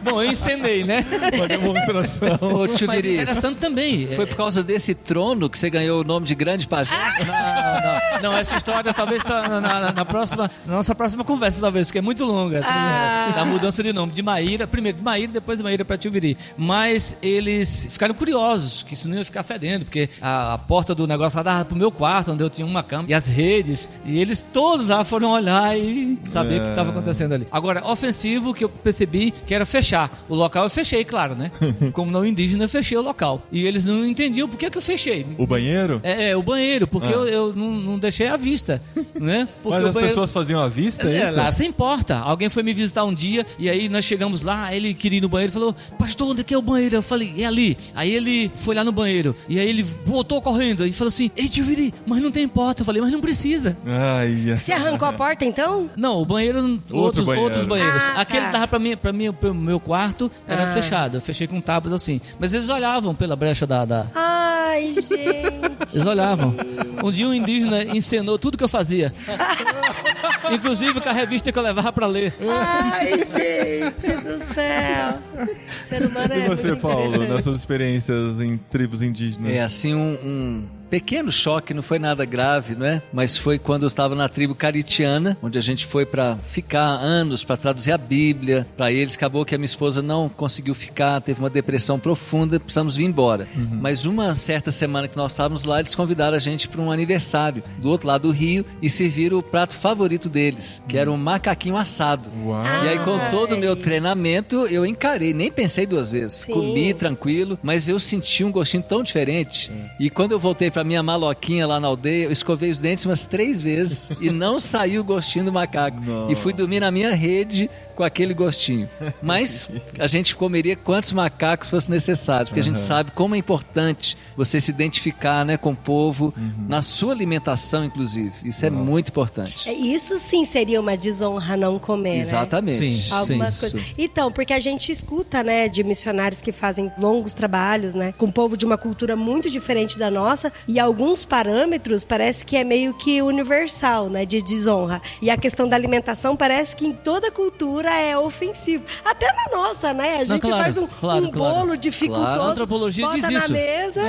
Bom, eu encenei, né? Uma demonstração. Ô, tio Mas Viri, interessante também. foi por causa desse trono que você ganhou o nome de Grande Pajé? Não, essa história talvez só na nossa próxima conversa, talvez, porque é muito longa. Da mudança de nome. De Maíra, primeiro de Maíra, depois de Maíra para Tio Viri. Mas eles ficaram curiosos, que isso não ia ficar fedendo, porque a porta do negócio lá dava pro meu quarto, onde eu tinha uma cama, e as redes, e eles todos lá foram olhar e saber o que estava acontecendo ali. Agora, ofensivo, que eu percebi que era fechar. O local eu fechei, claro, né? Como não indígena, eu fechei o local. E eles não entendiam por que eu fechei. O banheiro? O banheiro, porque eu não deixei à vista, né? Porque mas as pessoas faziam à vista, é isso? Lá sem porta. Alguém foi me visitar um dia e aí nós chegamos lá, ele queria ir no banheiro e falou, pastor, onde é que é o banheiro? Eu falei, é ali. Aí ele foi lá no banheiro e aí ele voltou correndo e falou assim, ei, tio Viri, mas não tem porta. Eu falei, mas não precisa. Você arrancou a porta então? Não, o banheiro, outros banheiros. Aquele tá. dava pro meu quarto, era fechado. Eu fechei com tábuas assim. Mas eles olhavam pela brecha da... Ai, gente. Eles olhavam. Um dia um indígena encenou tudo que eu fazia. Inclusive com a revista que eu levava pra ler. Ai, gente do céu. O ser humano é E você, muito Paulo, interessante. nas suas experiências em tribos indígenas? É assim um pequeno choque, não foi nada grave, não é? Mas foi quando eu estava na tribo caritiana, onde a gente foi para ficar anos para traduzir a Bíblia para eles. Acabou que a minha esposa não conseguiu ficar, teve uma depressão profunda, precisamos vir embora. Mas uma certa semana que nós estávamos lá, eles convidaram a gente para um aniversário do outro lado do rio e serviram o prato favorito deles, que era um macaquinho assado. Uau! E aí, com todo o meu treinamento, eu encarei, nem pensei duas vezes. Sim. Comi tranquilo, mas eu senti um gostinho tão diferente. E quando eu voltei pra minha maloquinha lá na aldeia, eu escovei os dentes umas 3 vezes e não saiu o gostinho do macaco. Não. E fui dormir na minha rede com aquele gostinho. Mas a gente comeria quantos macacos fosse necessário, porque a gente sabe como é importante você se identificar, né, com o povo, na sua alimentação, inclusive. Isso é muito importante. Isso sim seria uma desonra não comer, Exatamente. Sim. Algumas Isso. coisas. Então, porque a gente escuta, né, de missionários que fazem longos trabalhos, né, com um povo de uma cultura muito diferente da nossa, e alguns parâmetros parece que é meio que universal, né, de desonra. E a questão da alimentação parece que em toda cultura é ofensivo. Até na nossa, né? A gente claro, faz um bolo dificultoso, Claro. A antropologia bota diz na isso. mesa.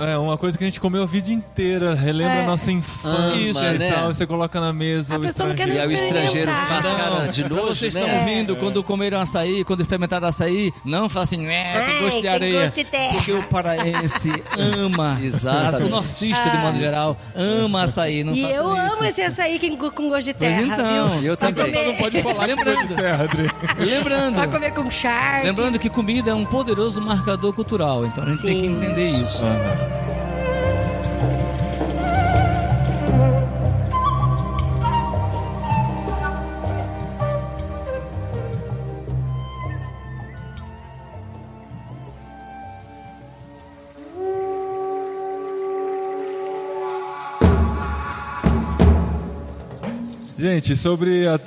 É uma coisa que a gente comeu a vida inteira, relembra a nossa infância Isso, e né? tal, você coloca na mesa. A o pessoa não quer E aí o estrangeiro experimentar. faz cara de Pra nojo, vocês né? estão ouvindo, quando comeram açaí, quando experimentaram açaí, não fala assim, tem gosto de tem areia. gosto de terra. Porque o paraense ama, Exatamente. o nortista, de modo geral, ama açaí. Não E façam eu amo isso. esse açaí com gosto de Pois terra, então, viu? eu Pra também. comer- não pode falar. Lembrando, Terra, Adri. Pra comer com charque. lembrando que comida é um poderoso marcador cultural, então a gente tem que Sim. entender isso. Gente,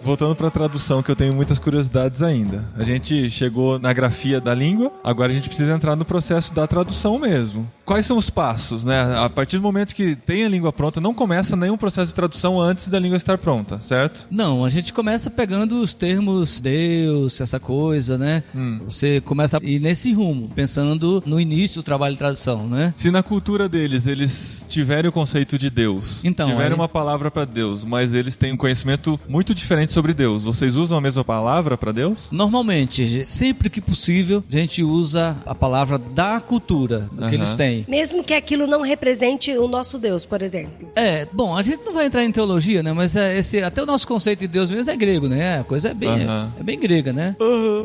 voltando para a tradução, que eu tenho muitas curiosidades ainda. A gente chegou na grafia da língua, agora a gente precisa entrar no processo da tradução mesmo. Quais são os passos, né? A partir do momento que tem a língua pronta, não começa nenhum processo de tradução antes da língua estar pronta, certo? Não, a gente começa pegando os termos Deus, essa coisa, né? Você começa a ir nesse rumo, pensando no início do trabalho de tradução, né? Se na cultura deles, eles tiverem o conceito de Deus, Então, tiverem aí- uma palavra para Deus, mas eles têm um conhecimento muito diferente sobre Deus, vocês usam a mesma palavra para Deus? Normalmente, sempre que possível, a gente usa a palavra da cultura, do que eles têm. Mesmo que aquilo não represente o nosso Deus, por exemplo. Bom, a gente não vai entrar em teologia, né? Mas até o nosso conceito de Deus mesmo é grego, né? A coisa é bem grega, né?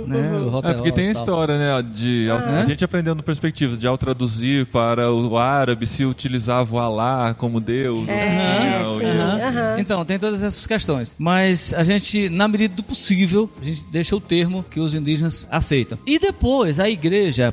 Né? O É Roteros, porque tem a tal. história, né, a gente aprendendo perspectivas, de ao traduzir para o árabe se utilizava o Alá como Deus, sim. Então, tem todas essas questões. Mas a gente, na medida do possível, a gente deixa o termo que os indígenas aceitam. E depois, a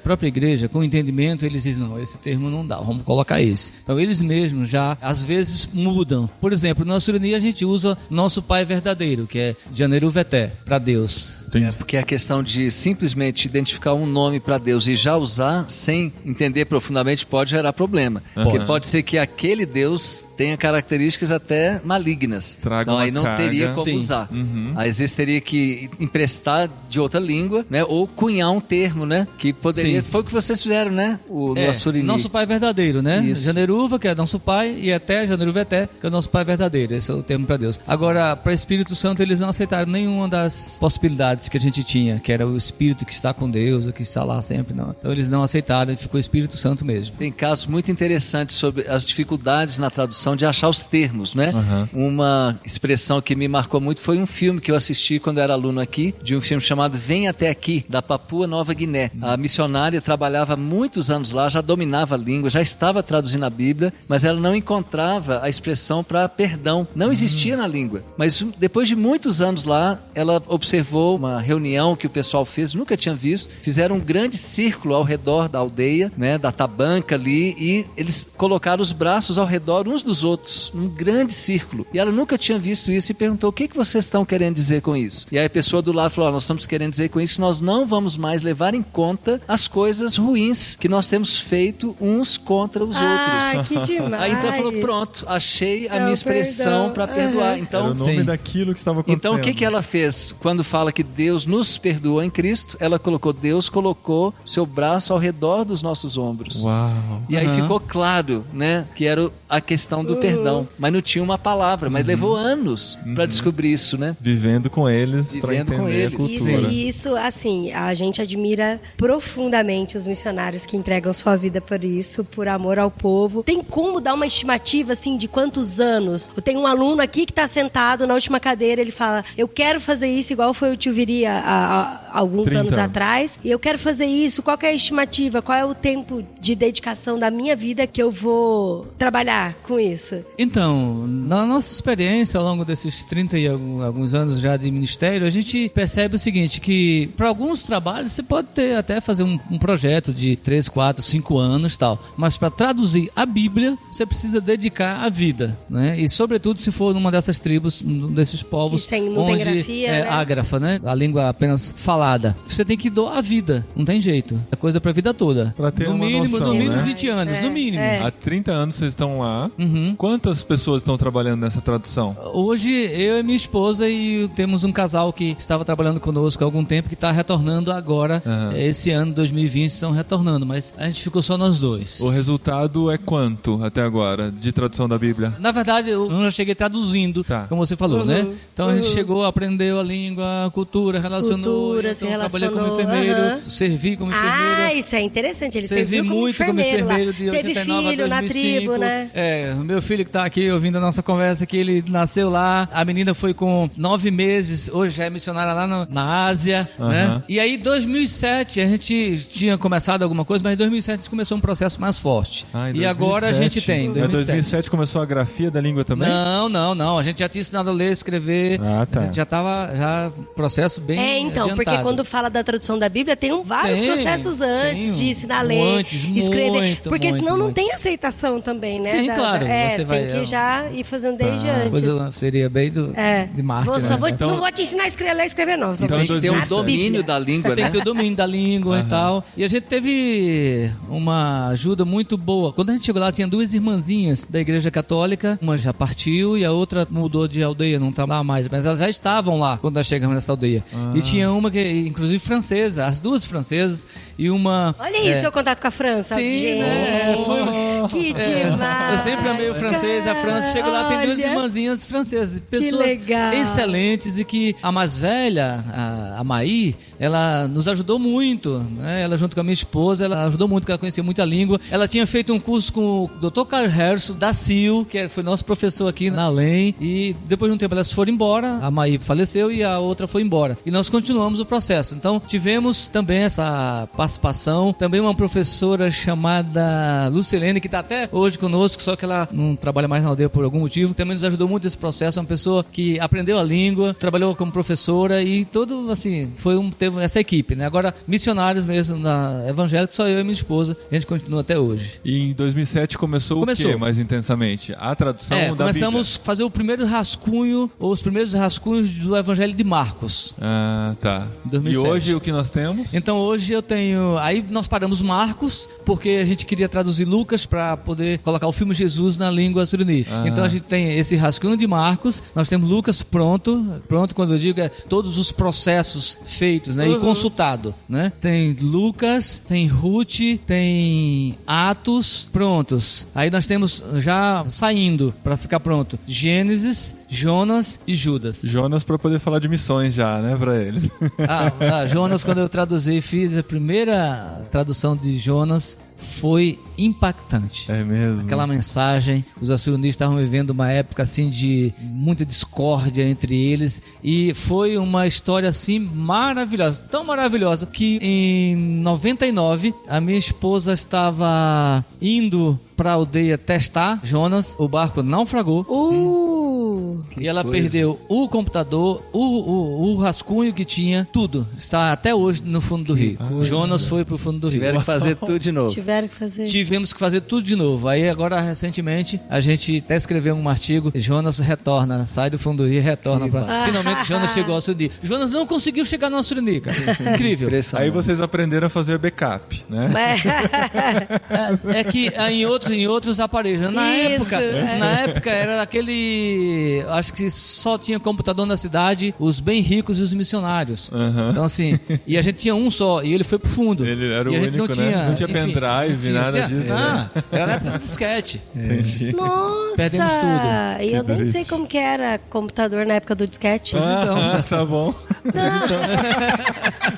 própria igreja, com entendimento, eles dizem, não, esse termo não dá, vamos colocar esse. Então, eles mesmos já, às vezes, mudam. Por exemplo, na Surani a gente usa nosso pai verdadeiro, que é Janeru Veté, para Deus. É porque a questão de simplesmente identificar um nome para Deus e já usar sem entender profundamente pode gerar problema. Porque pode ser que aquele Deus tenha características até malignas. Traga então uma aí não carga. teria como Sim. usar. Aí às vezes teria que emprestar de outra língua, né? Ou cunhar um termo, né? Que poderia... Sim. Foi o que vocês fizeram, né? No Assurini. Nosso pai verdadeiro, né? Isso. Janeruva, que é nosso pai, e até Janeru Veté, que é o nosso pai verdadeiro. Esse é o termo para Deus. Agora, para Espírito Santo, eles não aceitaram nenhuma das possibilidades que a gente tinha, que era o Espírito que está com Deus, o que está lá sempre, não. Então eles não aceitaram e ficou Espírito Santo mesmo. Tem casos muito interessantes sobre as dificuldades na tradução de achar os termos, né? Uma expressão que me marcou muito foi um filme que eu assisti quando eu era aluno aqui, de um filme chamado Vem Até Aqui, da Papua Nova Guiné. A missionária trabalhava há muitos anos lá, já dominava a língua, já estava traduzindo a Bíblia, mas ela não encontrava a expressão para perdão. Não existia na língua. Mas depois de muitos anos lá, ela observou uma reunião que o pessoal fez, nunca tinha visto, fizeram um grande círculo ao redor da aldeia, né, da tabanca ali, e eles colocaram os braços ao redor uns dos os outros, num grande círculo. E ela nunca tinha visto isso e perguntou: o que vocês estão querendo dizer com isso? E aí a pessoa do lado falou: nós estamos querendo dizer com isso que nós não vamos mais levar em conta as coisas ruins que nós temos feito uns contra os outros. Que demais. Aí então ela falou: pronto, achei a minha expressão para perdoar. Então, era o nome daquilo que estava acontecendo. Então o que ela fez? Quando fala que Deus nos perdoou em Cristo, ela colocou: Deus colocou seu braço ao redor dos nossos ombros. Uau. E aí ficou claro, né, que era a questão do perdão. Mas não tinha uma palavra, mas levou anos para descobrir isso, né? Vivendo com eles, para entender a cultura. Isso, assim, a gente admira profundamente os missionários que entregam sua vida por isso, por amor ao povo. Tem como dar uma estimativa, assim, de quantos anos? Eu tenho um aluno aqui que está sentado na última cadeira, ele fala: eu quero fazer isso, igual foi o tio Viri há alguns anos atrás, e eu quero fazer isso. Qual que é a estimativa? Qual é o tempo de dedicação da minha vida que eu vou trabalhar com isso? Então, na nossa experiência ao longo desses 30 e alguns anos já de ministério, a gente percebe o seguinte, que para alguns trabalhos você pode até fazer um projeto de 3, 4, 5 anos e tal, mas para traduzir a Bíblia, você precisa dedicar a vida, né? E sobretudo se for numa dessas tribos, desses povos não tem grafia, é ágrafa, né? A língua apenas falada. Você tem que doar a vida, não tem jeito. É coisa pra vida toda. Pra ter uma noção, no mínimo né? 20 anos, no mínimo. Há 30 anos vocês estão lá. Quantas pessoas estão trabalhando nessa tradução? Hoje, eu e minha esposa e temos um casal que estava trabalhando conosco há algum tempo, que está retornando agora. Esse ano, 2020, estão retornando, mas a gente ficou só nós dois. O resultado é quanto até agora de tradução da Bíblia? Na verdade, eu já cheguei traduzindo, como você falou, né? Então a gente chegou, aprendeu a língua, a cultura, relacionou, trabalhei como enfermeiro, servi como enfermeiro. Isso é interessante, ele servi serviu muito como enfermeiro lá. de 89 filho a 2005. Na tribo, né? O meu filho que está aqui ouvindo a nossa conversa, que ele nasceu lá, a menina foi com 9 meses, hoje já é missionária lá na Ásia, né? E aí, 2007, a gente tinha começado alguma coisa, mas em 2007 a gente começou um processo mais forte. E agora a gente tem, 2007. 2007 começou a grafia da língua também? Não, a gente já tinha ensinado a ler, escrever, a gente já estava, processo bem adiantado. Porque quando fala da tradução da Bíblia, tem vários processos antes de ensinar a ler, escrever, porque senão não tem aceitação também, né? Sim, claro. Você tem vai, que já ir fazendo desde antes. Coisa seria bem de Marte, né? Não vou te ensinar a ler e escrever, não. Então tem que ter um domínio da língua, né? Tem que ter o domínio da língua e tal. E a gente teve uma ajuda muito boa. Quando a gente chegou lá, tinha 2 irmãzinhas da Igreja Católica. Uma já partiu e a outra mudou de aldeia, não tá lá mais. Mas elas já estavam lá quando nós chegamos nessa aldeia. E tinha uma que, inclusive, francesa. As 2 francesas e uma... Olha aí o seu contato com a França. Sim, que demais. Eu sempre amei o francês, a França. Chego lá, tem 2 irmãzinhas francesas. Pessoas excelentes, e que a mais velha, a Maí, ela nos ajudou muito, né? Ela, junto com a minha esposa, ela ajudou muito, porque ela conhecia muita língua. Ela tinha feito um curso com o Dr. Carl Herso, da CIL, que foi nosso professor aqui na Além, e depois de um tempo elas foram embora, a Maí faleceu e a outra foi embora. E nós continuamos o processo. Então, tivemos também essa participação. Também uma professora chamada Lucilene, que está até hoje conosco, só que ela não trabalha mais na aldeia por algum motivo. Também nos ajudou muito nesse processo. É uma pessoa que aprendeu a língua, trabalhou como professora e todo, assim, teve essa equipe, né? Agora, missionários mesmo na evangélica, só eu e minha esposa, a gente continua até hoje. E em 2007 começou o quê mais intensamente? A tradução da Bíblia? Começamos a fazer o primeiro rascunho, ou os primeiros rascunhos do Evangelho de Marcos. Tá. 2007. E hoje o que nós temos? Então hoje eu tenho... Aí nós paramos Marcos, porque a gente queria traduzir Lucas para poder colocar o filme Jesus na língua surini. Então a gente tem esse rascunho de Marcos, nós temos Lucas pronto quando eu digo todos os processos feitos, né? E consultado, né? Tem Lucas, tem Ruth, tem Atos prontos. Aí nós temos já saindo para ficar pronto Gênesis, Jonas e Judas. Jonas para poder falar de missões já, né, para eles. Jonas, quando eu traduzi, fiz a primeira tradução de Jonas, foi impactante. É mesmo? Aquela mensagem, os assurunis estavam vivendo uma época assim de muita discórdia entre eles, e foi uma história assim maravilhosa, tão maravilhosa que em 99 a minha esposa estava indo para a aldeia testar Jonas, o barco naufragou. E ela coisa. perdeu o computador, o rascunho que tinha, tudo. Está até hoje no fundo do rio. Jonas foi pro fundo do rio. Tiveram que fazer tudo de novo. Tiveram que fazer. Tivemos que fazer tudo de novo. Aí agora, recentemente, a gente até escreveu um artigo, Jonas retorna, sai do fundo do rio e retorna pra... Finalmente Jonas chegou ao Suruni. Jonas não conseguiu chegar no Suruni, cara. Incrível. Aí vocês aprenderam a fazer backup, né? É que em outros aparelhos. Na época era aquele... Acho que só tinha computador na cidade, os bem ricos e os missionários. Então assim, e a gente tinha um só, e ele foi pro fundo. Ele era o e a gente único, não tinha, né? Não tinha pendrive, nada disso. Era na época do disquete. Entendi. Nossa! Perdemos tudo. E eu nem triste. sei como que era computador na época do disquete. Tá bom.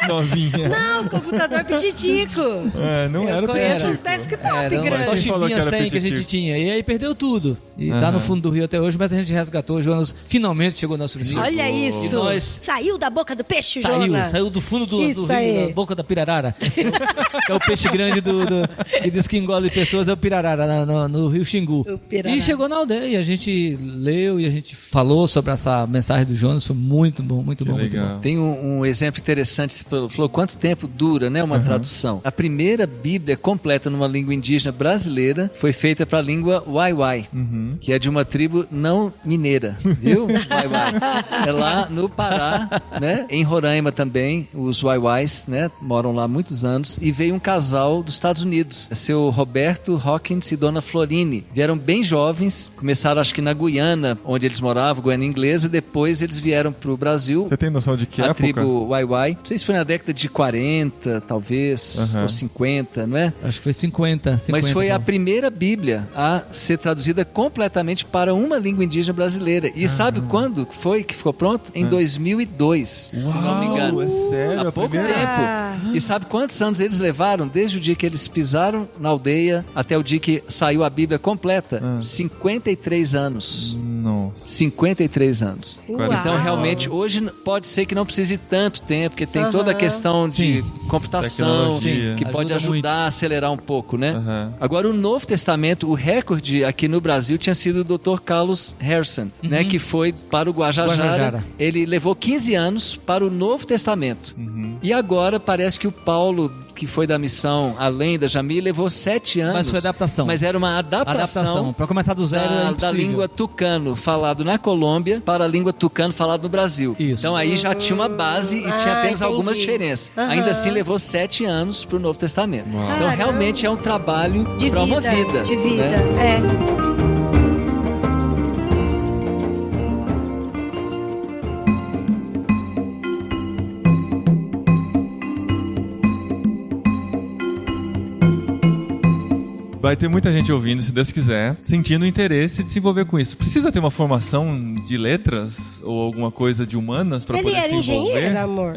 Novinha. Não, computador petitico. Não Eu era conheço os petitico. desktop Era uma grandes. Quem falou que Toshibinha era 100 que a gente petitico? tinha. E aí perdeu tudo. E tá no fundo do rio até hoje, mas a gente resgatou. O Jonas finalmente chegou no Suruni. Olha isso. E nós... Saiu da boca do peixe, Jonas. Saiu do fundo do Isso rio, aí. da boca da pirarara. Que é o peixe grande que diz que engole pessoas, é o pirarara, no rio Xingu. O pirarara. E chegou na aldeia, e a gente leu e a gente falou sobre essa mensagem do Jonas, foi muito bom, muito bom. Muito Legal. bom. Tem um exemplo interessante, você falou quanto tempo dura, né, uma tradução. A primeira Bíblia completa numa língua indígena brasileira foi feita para a língua Waiwai, que é de uma tribo não mineira, viu? Waiwai. É lá no Pará, né? Em Roraima também, os Waiwais, né, moram lá há muitos anos, e veio um casal dos Estados Unidos, seu Roberto Hawkins e Dona Florine. Vieram bem jovens, começaram acho que na Guiana, onde eles moravam, Guiana inglesa, e depois eles vieram para o Brasil. Você tem noção de que A época? tribo Waiwai. Não sei se foi na década de 40, talvez, ou 50, não é? Acho que foi 50. Mas foi a então. primeira Bíblia a ser traduzida completamente para uma língua indígena brasileira. E sabe quando foi que ficou pronto? Em 2002, se não me engano. É sério? Há A pouco primeira? tempo. E sabe quantos anos eles levaram desde o dia que eles pisaram na aldeia até o dia que saiu a Bíblia completa? 53 anos. Nossa. 53 anos. Uau. Então, realmente, hoje pode ser que não precise de tanto tempo, porque tem toda a questão de computação, Tecnologia. que pode Ajuda ajudar a acelerar um pouco, né? Aham. Agora, o Novo Testamento, o recorde aqui no Brasil tinha sido do Dr. Carlos Harrison, né? Que foi para o Guajajara. Guajajara. Ele levou 15 anos para o Novo Testamento. E agora parece que o Paulo, que foi da missão Além da Jami, levou 7 anos. Mas foi adaptação. Mas era uma adaptação Para começar do zero é da impossível. língua tucano falado na Colômbia para a língua tucano falado no Brasil. Isso. Então aí já tinha uma base e tinha apenas entendi. algumas diferenças. Ainda assim levou 7 anos para o Novo Testamento. Então Caramba. realmente é um trabalho De para uma vida. De vida, né? Vai ter muita gente ouvindo, se Deus quiser, sentindo interesse de se envolver com isso. Precisa ter uma formação de letras ou alguma coisa de humanas para Ele poder era se envolver? engenheiro, amor?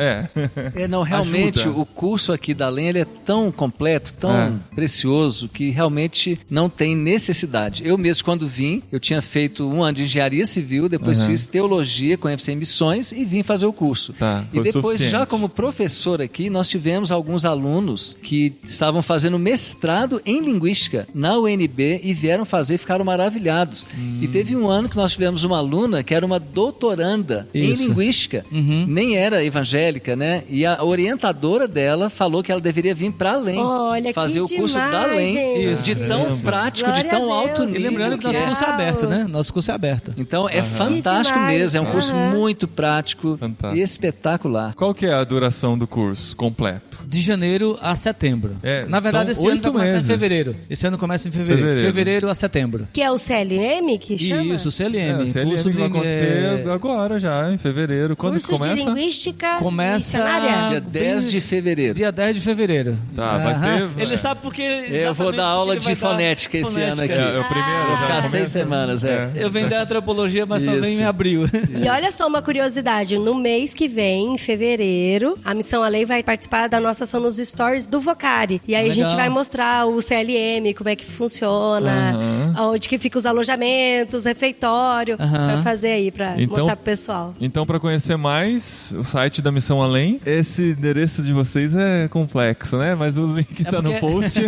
Não, realmente Ajuda. o curso aqui da Além ele é tão completo, tão precioso, que realmente não tem necessidade. Eu mesmo, quando vim, eu tinha feito 1 ano de engenharia civil, depois fiz teologia com ênfase em missões e vim fazer o curso. Tá, E foi depois, suficiente. já como professor aqui, nós tivemos alguns alunos que estavam fazendo mestrado em linguística na UNB e vieram fazer e ficaram maravilhados. E teve um ano que nós tivemos uma aluna que era uma doutoranda Isso. em linguística, nem era evangélica, né? E a orientadora dela falou que ela deveria vir para Além, Olha, fazer que o curso demais, da Além, gente. de tão Caramba. prático, de Glória tão a alto Deus. E nível. lembrando que nosso é. curso é aberto, né? Nosso curso é aberto. Então é fantástico Que demais. mesmo, é um curso muito prático Fantástico. e espetacular. Qual que é a duração do curso completo? De janeiro a setembro. É, Na verdade, são esse ano vai 8 começar meses. em fevereiro. Esse ano começa em fevereiro. Fevereiro a setembro. Que é o CLM que chama? Isso, o CLM. O CLM curso que vai de- acontecer agora já, em fevereiro. Quando Curso que começa? de Linguística Começa- Missionária? Dia 10 de fevereiro. Dia 10 de fevereiro. Tá, vai Aham. ter- Ele sabe porque... Eu vou dar aula de fonética esse ano aqui. É o primeiro, Vou já ficar 6 começa. semanas, Eu venho da antropologia, mas só Isso. vem em abril. E olha só uma curiosidade, no mês que vem, em fevereiro, a Missão Além vai participar da nossa ação nos stories do Vocari. E aí a Legal. gente vai mostrar o CLM, costume, como é que funciona, onde que ficam os alojamentos, refeitório, pra fazer aí, pra mostrar pro pessoal. Então, para conhecer mais o site da Missão Além, esse endereço de vocês é complexo, né? Mas o link tá no post.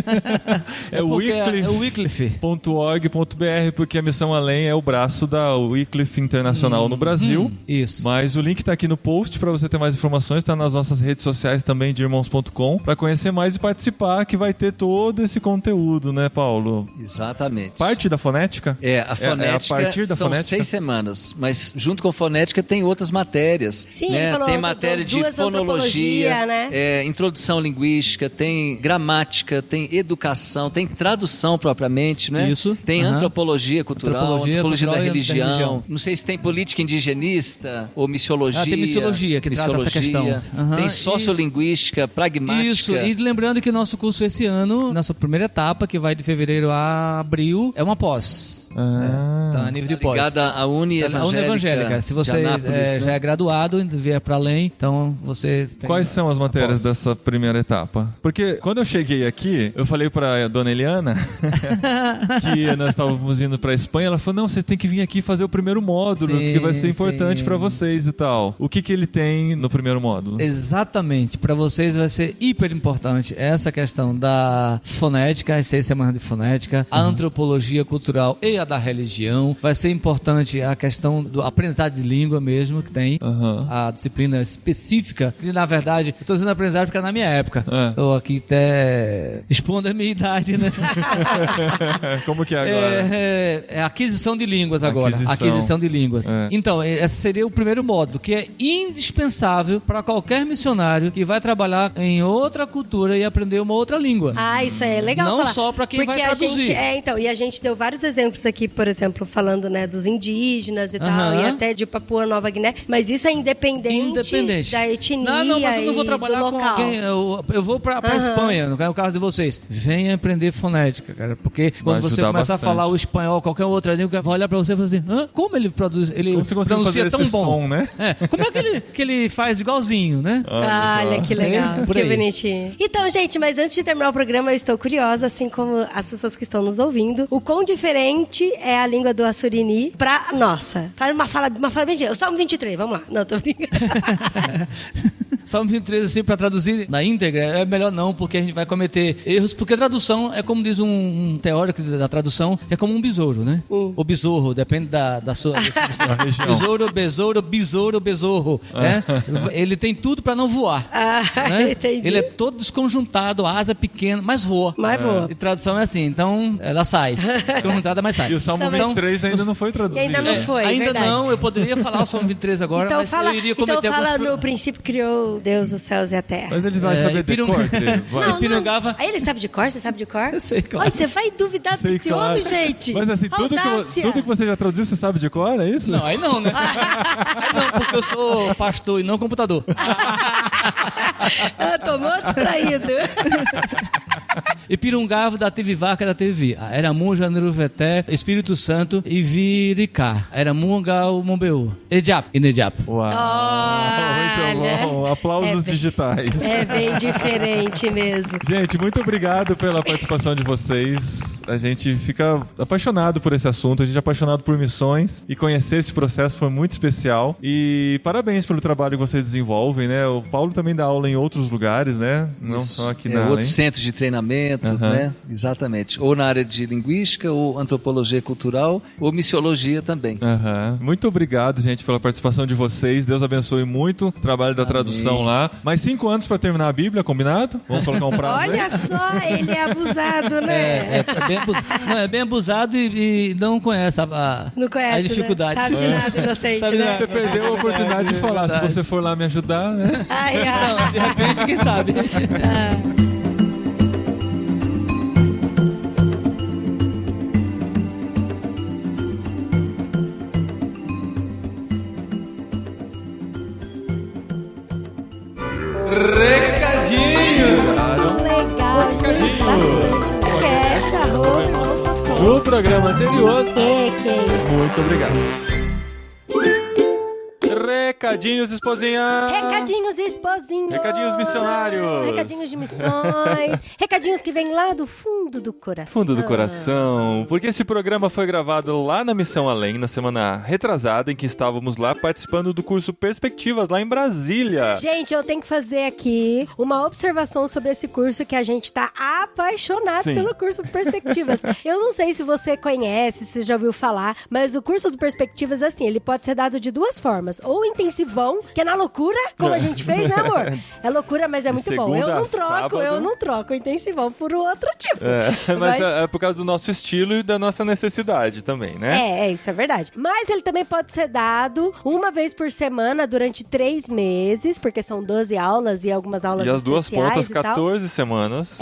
É wycliffe.org.br, porque a Missão Além é o braço da Wycliffe Internacional no Brasil. Isso. Mas o link tá aqui no post para você ter mais informações, tá nas nossas redes sociais também de irmãos.com, para conhecer mais e participar, que vai ter todo esse conteúdo, né, Paulo? Exatamente. Parte da fonética? A fonética a partir da são fonética? 6 semanas, mas junto com a fonética tem outras matérias. Sim, né? ele falou, tem matéria de fonologia, né? introdução linguística, tem gramática, tem educação, tem tradução propriamente, né? Isso. Tem antropologia cultural, antropologia da religião. Não sei se tem política indigenista ou missiologia. Tem missiologia que trata essa questão. Tem sociolinguística, pragmática. Isso, e lembrando que nosso curso esse ano, na sua primeira etapa, que vai de fevereiro a abril, é uma pós. Tá a nível de pós. Ligada à Uni Evangélica. Se você já é graduado e vier para além, então você tem. Quais são as matérias dessa primeira etapa? Porque quando eu cheguei aqui, eu falei pra dona Eliana que nós estávamos indo pra Espanha. Ela falou, não, vocês têm que vir aqui fazer o primeiro módulo, que vai ser importante pra vocês e tal. O que ele tem no primeiro módulo? Exatamente, pra vocês vai ser hiper importante essa questão da fonética, as 6 semanas de fonética, a antropologia cultural e a da religião. Vai ser importante a questão do aprendizado de língua mesmo, que tem a disciplina específica. E na verdade, eu tô dizendo aprendizado porque é na minha época. Tô aqui até expondo a minha idade, né? Como que é agora? É aquisição de línguas agora. Aquisição de línguas. Então, esse seria o primeiro módulo, que é indispensável para qualquer missionário que vai trabalhar em outra cultura e aprender uma outra língua. Isso é legal Não falar. só para quem vai traduzir. E a gente deu vários exemplos aqui, por exemplo, falando, né, dos indígenas e tal, e até de Papua Nova Guiné, mas isso é independente da etnia. Não, mas eu não vou trabalhar com alguém. Eu vou pra Espanha, no caso de vocês. Venha aprender fonética, cara, porque quando você começar a falar o espanhol, qualquer outra língua, vai olhar pra você e falar assim, como ele produz, ele pronuncia tão bom, som, né? Como é que ele faz igualzinho, né? Olha que legal, que bonitinho. Então, gente, mas antes de terminar o programa, eu estou curiosa, assim como as pessoas que estão nos ouvindo, o quão diferente é a língua do Assurini pra nossa. Fala uma fala bem de... Salmo 23, vamos lá. Não, tô brincando. Salmo 23, assim, pra traduzir na íntegra, é melhor não, porque a gente vai cometer erros, porque a tradução é como diz um teórico da tradução, é como um besouro, né? O besouro, depende da sua região. Besouro, né? Ele tem tudo pra não voar. Né? Entendi. Ele é todo desconjuntado, asa pequena, mas voa. E tradução é assim, então ela sai. Desconjuntada, mas sai. E o Salmo 23 ainda não foi traduzido. Ainda não foi, ainda verdade. não, eu poderia falar o Salmo 23 agora, então mas eu iria cometer no princípio criou Deus os céus e a terra. Mas ele vai saber de cor. Aí ele sabe de cor? Você sabe de cor? Eu sei, claro. Olha, você vai duvidar desse homem, gente. Mas assim, tudo que você já traduziu, você sabe de cor, é isso? Não, aí não, né? Aí não, porque eu sou pastor e não computador. Tomou distraído. E Pirungavo da Tivivaca da TV. Eramun, Janeruveté, Espírito Santo e Viricá. Eramun, Gal, Mombeu. Ejap e Nejap. Uau. Muito bom. Aplausos digitais. É bem diferente mesmo. Gente, muito obrigado pela participação de vocês. A gente fica apaixonado por esse assunto, a gente é apaixonado por missões e conhecer esse processo foi muito especial. E parabéns pelo trabalho que vocês desenvolvem, né? O Paulo também dá aula em outros lugares, né? Não só aqui na outros centros de treinamento, né? Exatamente. Ou na área de linguística, ou antropologia cultural, ou missiologia também. Muito obrigado, gente, pela participação de vocês. Deus abençoe muito o trabalho da tradução lá. Mais 5 anos para terminar a Bíblia, combinado? Vamos colocar um prazo. Olha só, ele é abusado, né? É bem abusado e não conhece não conhece, a dificuldade. Né? Sabe de nada, inocente, né? Você perdeu a oportunidade de falar. Se você for lá me ajudar, né? Não, de repente, quem sabe? No programa anterior. Muito obrigado. Recadinhos, esposinha! Recadinhos, esposinhos! Recadinhos missionários! Recadinhos de missões! Recadinhos que vêm lá do fundo do coração. Fundo do coração. Porque esse programa foi gravado lá na Missão Além, na semana retrasada, em que estávamos lá participando do curso Perspectivas, lá em Brasília. Gente, eu tenho que fazer aqui uma observação sobre esse curso, que a gente tá apaixonado pelo curso do Perspectivas. Eu não sei se você conhece, se já ouviu falar, mas o curso do Perspectivas, assim, ele pode ser dado de duas formas. Ou intensivão, que é na loucura, como a gente fez, né, amor? É loucura, mas é muito bom. Eu não troco o intensivão por outro tipo. Mas é por causa do nosso estilo e da nossa necessidade também, né? Isso é verdade. Mas ele também pode ser dado uma vez por semana durante 3 meses, porque são 12 aulas e algumas aulas especiais. E as duas pontas, 14 semanas.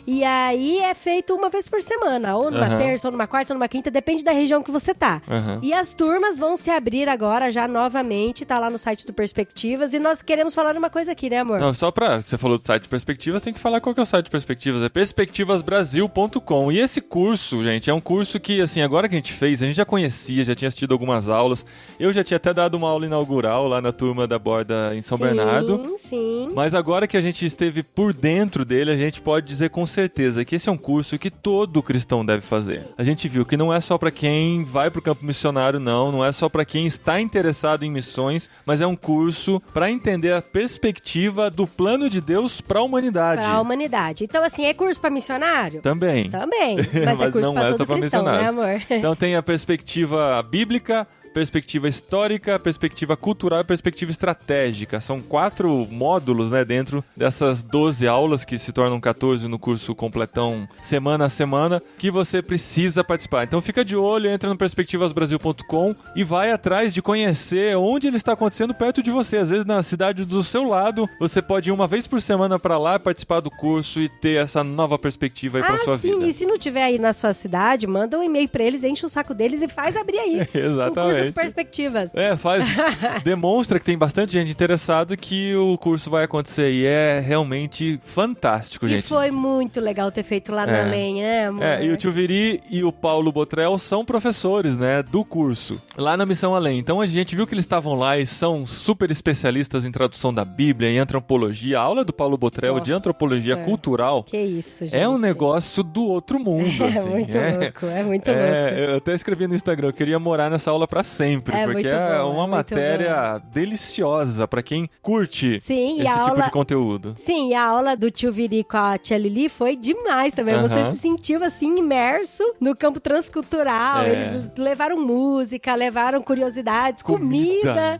E aí é feito uma vez por semana, ou numa terça, ou numa quarta, ou numa quinta, depende da região que você tá. E as turmas vão se abrir agora já novamente, tá lá no site do Perspectivas, e nós queremos falar uma coisa aqui, né, amor? Não, só pra... Você falou do site do Perspectivas, tem que falar qual que é o site do Perspectivas, é perspectivasbrasil.com. E esse curso, gente, é um curso que, assim, agora que a gente fez, a gente já conhecia, já tinha assistido algumas aulas, eu já tinha até dado uma aula inaugural lá na turma da Borda em São Bernardo. Sim. Mas agora que a gente esteve por dentro dele, a gente pode dizer com certeza que esse é um curso que todo cristão deve fazer. A gente viu que não é só pra quem vai pro campo missionário, não é só pra quem está interessado em missões, mas é um curso pra entender a perspectiva do plano de Deus pra humanidade. Pra humanidade. Então, assim, é curso pra missionário? Também. Mas é curso não pra é todo só pra cristão, né, amor? Então tem a perspectiva bíblica, perspectiva histórica, perspectiva cultural e perspectiva estratégica. São 4 módulos, né, dentro dessas 12 aulas que se tornam 14 no curso completão semana a semana, que você precisa participar. Então fica de olho, entra no perspectivasbrasil.com e vai atrás de conhecer onde ele está acontecendo perto de você. Às vezes na cidade do seu lado, você pode ir uma vez por semana para lá, participar do curso e ter essa nova perspectiva aí para sua vida. E se não tiver aí na sua cidade, manda um e-mail para eles, enche o saco deles e faz abrir aí. Exatamente. Perspectivas. Demonstra que tem bastante gente interessada que o curso vai acontecer e é realmente fantástico, gente. E foi muito legal ter feito lá na Além, né, amor? E o Tio Viri e o Paulo Botrel são professores, né, do curso, lá na Missão Além. Então a gente viu que eles estavam lá e são super especialistas em tradução da Bíblia, em antropologia. A aula do Paulo Botrel de antropologia cultural que isso, gente. É um negócio do outro mundo. Assim. É muito louco. Eu até escrevi no Instagram, eu queria morar nessa aula pra sempre, porque é uma matéria deliciosa pra quem curte esse tipo de conteúdo. Sim, e a aula do Tio Viri com a Tia Lili foi demais também. Você se sentiu assim, imerso no campo transcultural. Eles levaram música, levaram curiosidades, comida.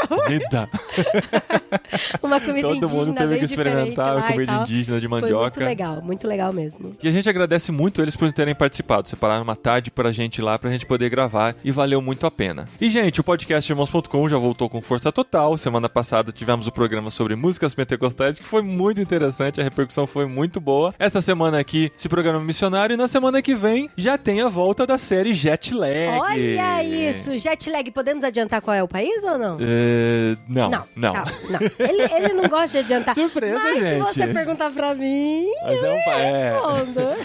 Comida. Uma comida Todo indígena mundo teve bem que experimentar a comida indígena de mandioca. Foi muito legal mesmo. E a gente agradece muito eles por terem participado. Separaram uma tarde pra gente lá, pra gente poder gravar, e valeu muito a pena. E, gente, o podcast Irmãos.com já voltou com força total. Semana passada tivemos o programa sobre músicas pentecostais, que foi muito interessante, a repercussão foi muito boa. Essa semana aqui, esse programa missionário, e na semana que vem já tem a volta da série Jet Lag. Olha isso! Jet Lag, podemos adiantar qual é o país ou não? Não. Tá, não. Ele não gosta de adiantar. Surpresa, mas gente. Mas se você perguntar pra mim,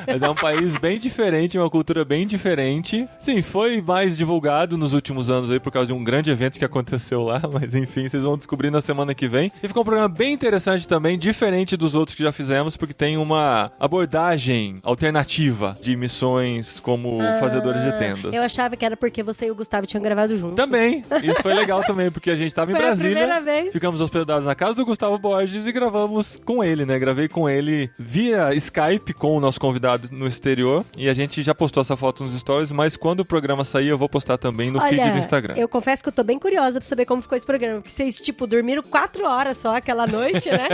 mas é um país bem diferente, uma cultura bem diferente. Sim, foi mais divulgado nos últimos anos aí por causa de um grande evento que aconteceu lá, mas enfim, vocês vão descobrir na semana que vem. E ficou um programa bem interessante também, diferente dos outros que já fizemos, porque tem uma abordagem alternativa de missões como fazedores de tendas. Eu achava que era porque você e o Gustavo tinham gravado juntos. Também, isso foi legal também, porque a gente tava em Brasília, a primeira vez. Ficamos hospedados na casa do Gustavo Borges e gravamos com ele, né? Gravei com ele via Skype com o nosso convidado no exterior, e a gente já postou essa foto nos stories, mas quando o programa sair eu vou postar também no feed do Instagram. Eu confesso que eu tô bem curiosa pra saber como ficou esse programa, porque vocês, dormiram 4 horas só aquela noite, né?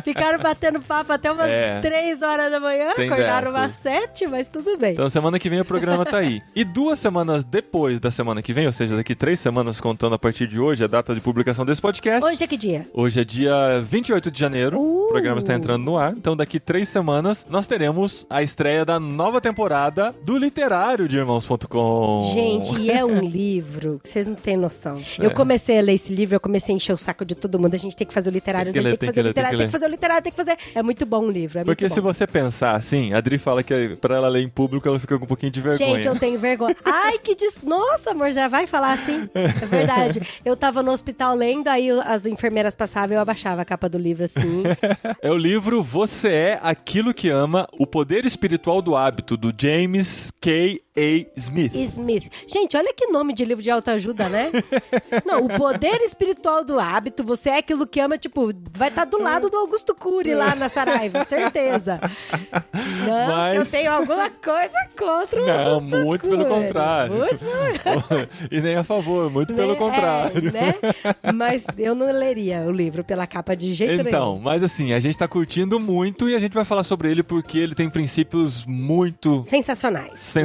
Ficaram batendo papo até umas 3 horas da manhã, acordaram umas 7, mas tudo bem. Então semana que vem o programa tá aí. E 2 semanas depois da semana que vem, ou seja, daqui 3 semanas contando a partir de hoje, a data de publicação desse podcast. Hoje é que dia? Hoje é dia 28 de janeiro, o programa está entrando no ar, então daqui 3 semanas nós teremos a estreia da nova temporada do Literário de Irmãos.com. Gente, e é um livro livro, vocês não têm noção. Eu comecei a ler esse livro, eu comecei a encher o saco de todo mundo. A gente tem que fazer o literário, tem que fazer o literário, tem que fazer. É muito bom o livro, Porque se você pensar assim, a Adri fala que pra ela ler em público, ela fica com um pouquinho de vergonha. Gente, eu tenho vergonha. Ai, Nossa, amor, já vai falar assim? É verdade. Eu tava no hospital lendo, aí as enfermeiras passavam e eu abaixava a capa do livro assim. É o livro Você é Aquilo que Ama, O Poder Espiritual do Hábito, do James K. A. Smith. Gente, olha que nome de livro de autoajuda, né? Não, O Poder Espiritual do Hábito, Você é Aquilo que Ama, tipo, vai estar do lado do Augusto Cury lá na Saraiva, certeza. Não, mas... eu tenho alguma coisa contra o Augusto Cury. Muito pelo contrário. E nem a favor, muito pelo contrário. Né? Mas eu não leria o livro pela capa de jeito nenhum. Então, mas assim, a gente tá curtindo muito e a gente vai falar sobre ele porque ele tem princípios muito... Sensacionais.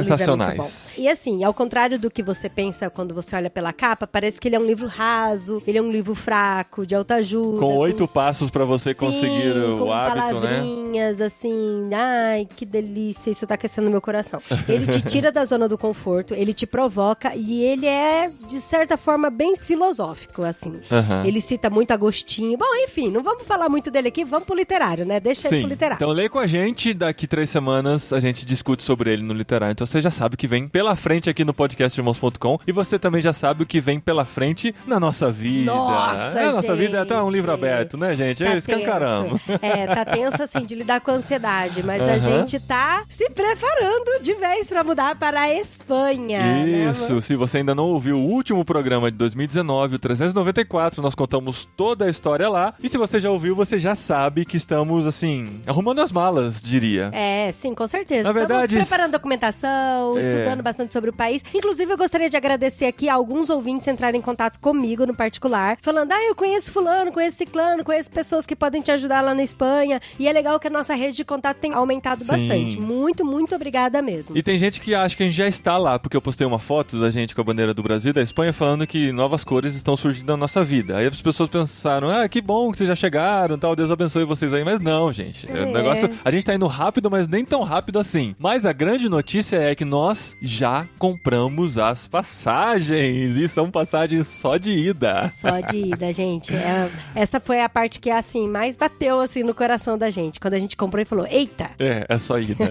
E assim, ao contrário do que você pensa quando você olha pela capa, parece que ele é um livro raso, ele é um livro fraco, de autoajuda. Com 8 passos pra você conseguir o hábito, né? Palavrinhas, assim, ai, que delícia, isso tá aquecendo meu coração. Ele te tira da zona do conforto, ele te provoca e ele é, de certa forma, bem filosófico, assim. Ele cita muito Agostinho. Bom, enfim, não vamos falar muito dele aqui, vamos pro literário, né? Deixa ele pro literário. Então lê com a gente, daqui 3 semanas a gente discute sobre ele no literário. Então você já sabe o que vem pela frente aqui no podcastirmãos.com e você também já sabe o que vem pela frente na nossa vida. Nossa, nossa vida é até um livro aberto, né, gente? Tá escancaramos. Tá tenso, assim, de lidar com a ansiedade, mas a gente tá se preparando de vez pra mudar para a Espanha. Isso, se você ainda não ouviu o último programa de 2019, o 394, nós contamos toda a história lá. E se você já ouviu, você já sabe que estamos, assim, arrumando as malas, diria. Sim, com certeza. Na verdade... Estamos preparando documentação, estudando bastante sobre o país. Inclusive, eu gostaria de agradecer aqui a alguns ouvintes entrarem em contato comigo no particular, falando, eu conheço fulano, conheço ciclano, conheço pessoas que podem te ajudar lá na Espanha. E é legal que a nossa rede de contato tem aumentado bastante. Muito, muito obrigada mesmo. E tem gente que acha que a gente já está lá, porque eu postei uma foto da gente com a bandeira do Brasil e da Espanha falando que novas cores estão surgindo na nossa vida. Aí as pessoas pensaram, que bom que vocês já chegaram, tal, Deus abençoe vocês aí. Mas não, gente. O negócio, a gente tá indo rápido, mas nem tão rápido assim. Mas a grande notícia é que nós já compramos as passagens. E são passagens só de ida. Só de ida, gente. Essa foi a parte que, assim, mais bateu, assim, no coração da gente. Quando a gente comprou e falou, eita! É só ida.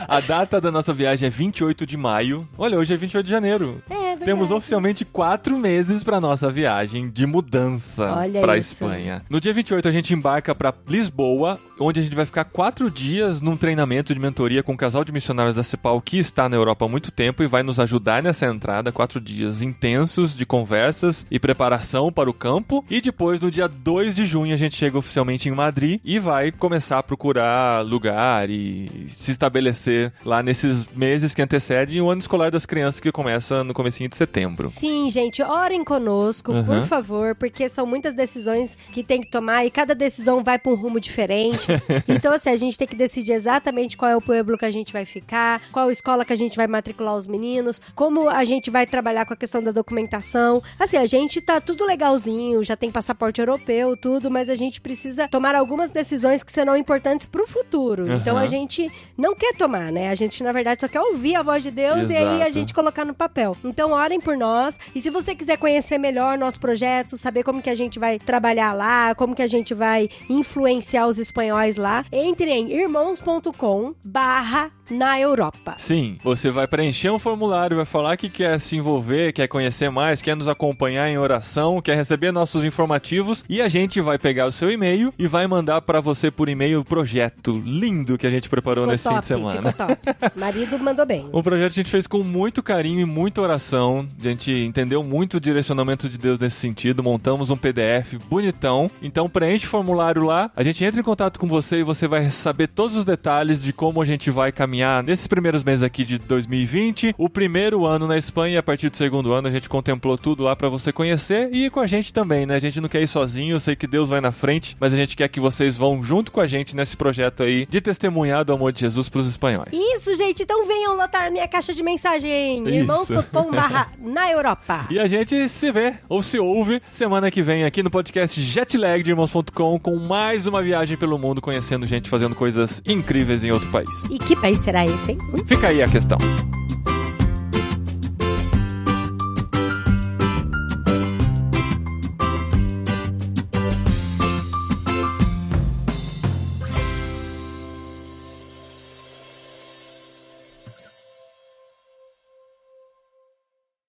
A data da nossa viagem é 28 de maio. Olha, hoje é 28 de janeiro. Verdade. Temos oficialmente 4 meses pra nossa viagem de mudança pra Espanha. No dia 28 a gente embarca pra Lisboa, onde a gente vai ficar 4 dias num treinamento de mentoria com um casal de missionários da CEPAL que está na Europa há muito tempo e vai nos ajudar nessa entrada. 4 dias intensos de conversas e preparação para o campo. E depois, no dia 2 de junho, a gente chega oficialmente em Madrid e vai começar a procurar lugar e se estabelecer lá nesses meses que antecedem o ano escolar das crianças, que começa no comecinho de setembro. Sim, gente, orem conosco, por favor, porque são muitas decisões que tem que tomar e cada decisão vai para um rumo diferente. Então, assim, a gente tem que decidir exatamente qual é o pueblo que a gente vai ficar, qual escola que a gente vai matricular os meninos, como a gente vai trabalhar com a questão da documentação. Assim, a gente tá tudo legalzinho, já tem passaporte europeu, tudo, mas a gente precisa tomar algumas decisões que serão importantes pro futuro. Então, a gente não quer tomar, né? A gente, na verdade, só quer ouvir a voz de Deus. Exato. E aí a gente colocar no papel. Então, orem por nós. E se você quiser conhecer melhor nosso projeto, saber como que a gente vai trabalhar lá, como que a gente vai influenciar os espanhóis lá, entre em irmãos.com/na Europa. Sim, você vai preencher um formulário, vai falar que quer se envolver, quer conhecer mais, quer nos acompanhar em oração, quer receber nossos informativos e a gente vai pegar o seu e-mail e vai mandar pra você por e-mail o projeto lindo que a gente preparou nesse fim de semana. Ficou top. Marido mandou bem. O projeto a gente fez com muito carinho e muita oração. A gente entendeu muito o direcionamento de Deus nesse sentido. Montamos um PDF bonitão. Então preenche o formulário lá. A gente entra em contato com você e você vai saber todos os detalhes de como a gente vai caminhar nesses primeiros meses aqui de 2020. O primeiro ano na Espanha e a partir do segundo ano a gente contemplou tudo lá pra você conhecer e ir com a gente também, né? A gente não quer ir sozinho. Eu sei que Deus vai na frente, mas a gente quer que vocês vão junto com a gente nesse projeto aí de testemunhar do amor de Jesus pros espanhóis. Isso, gente. Então venham lotar a minha caixa de mensagem. irmãos.com/na Europa. E a gente se vê ou se ouve semana que vem aqui no podcast Jetlag de irmãos.com com mais uma viagem pelo mundo, conhecendo gente fazendo coisas incríveis em outro país. E que país será esse, hein? Fica aí a questão.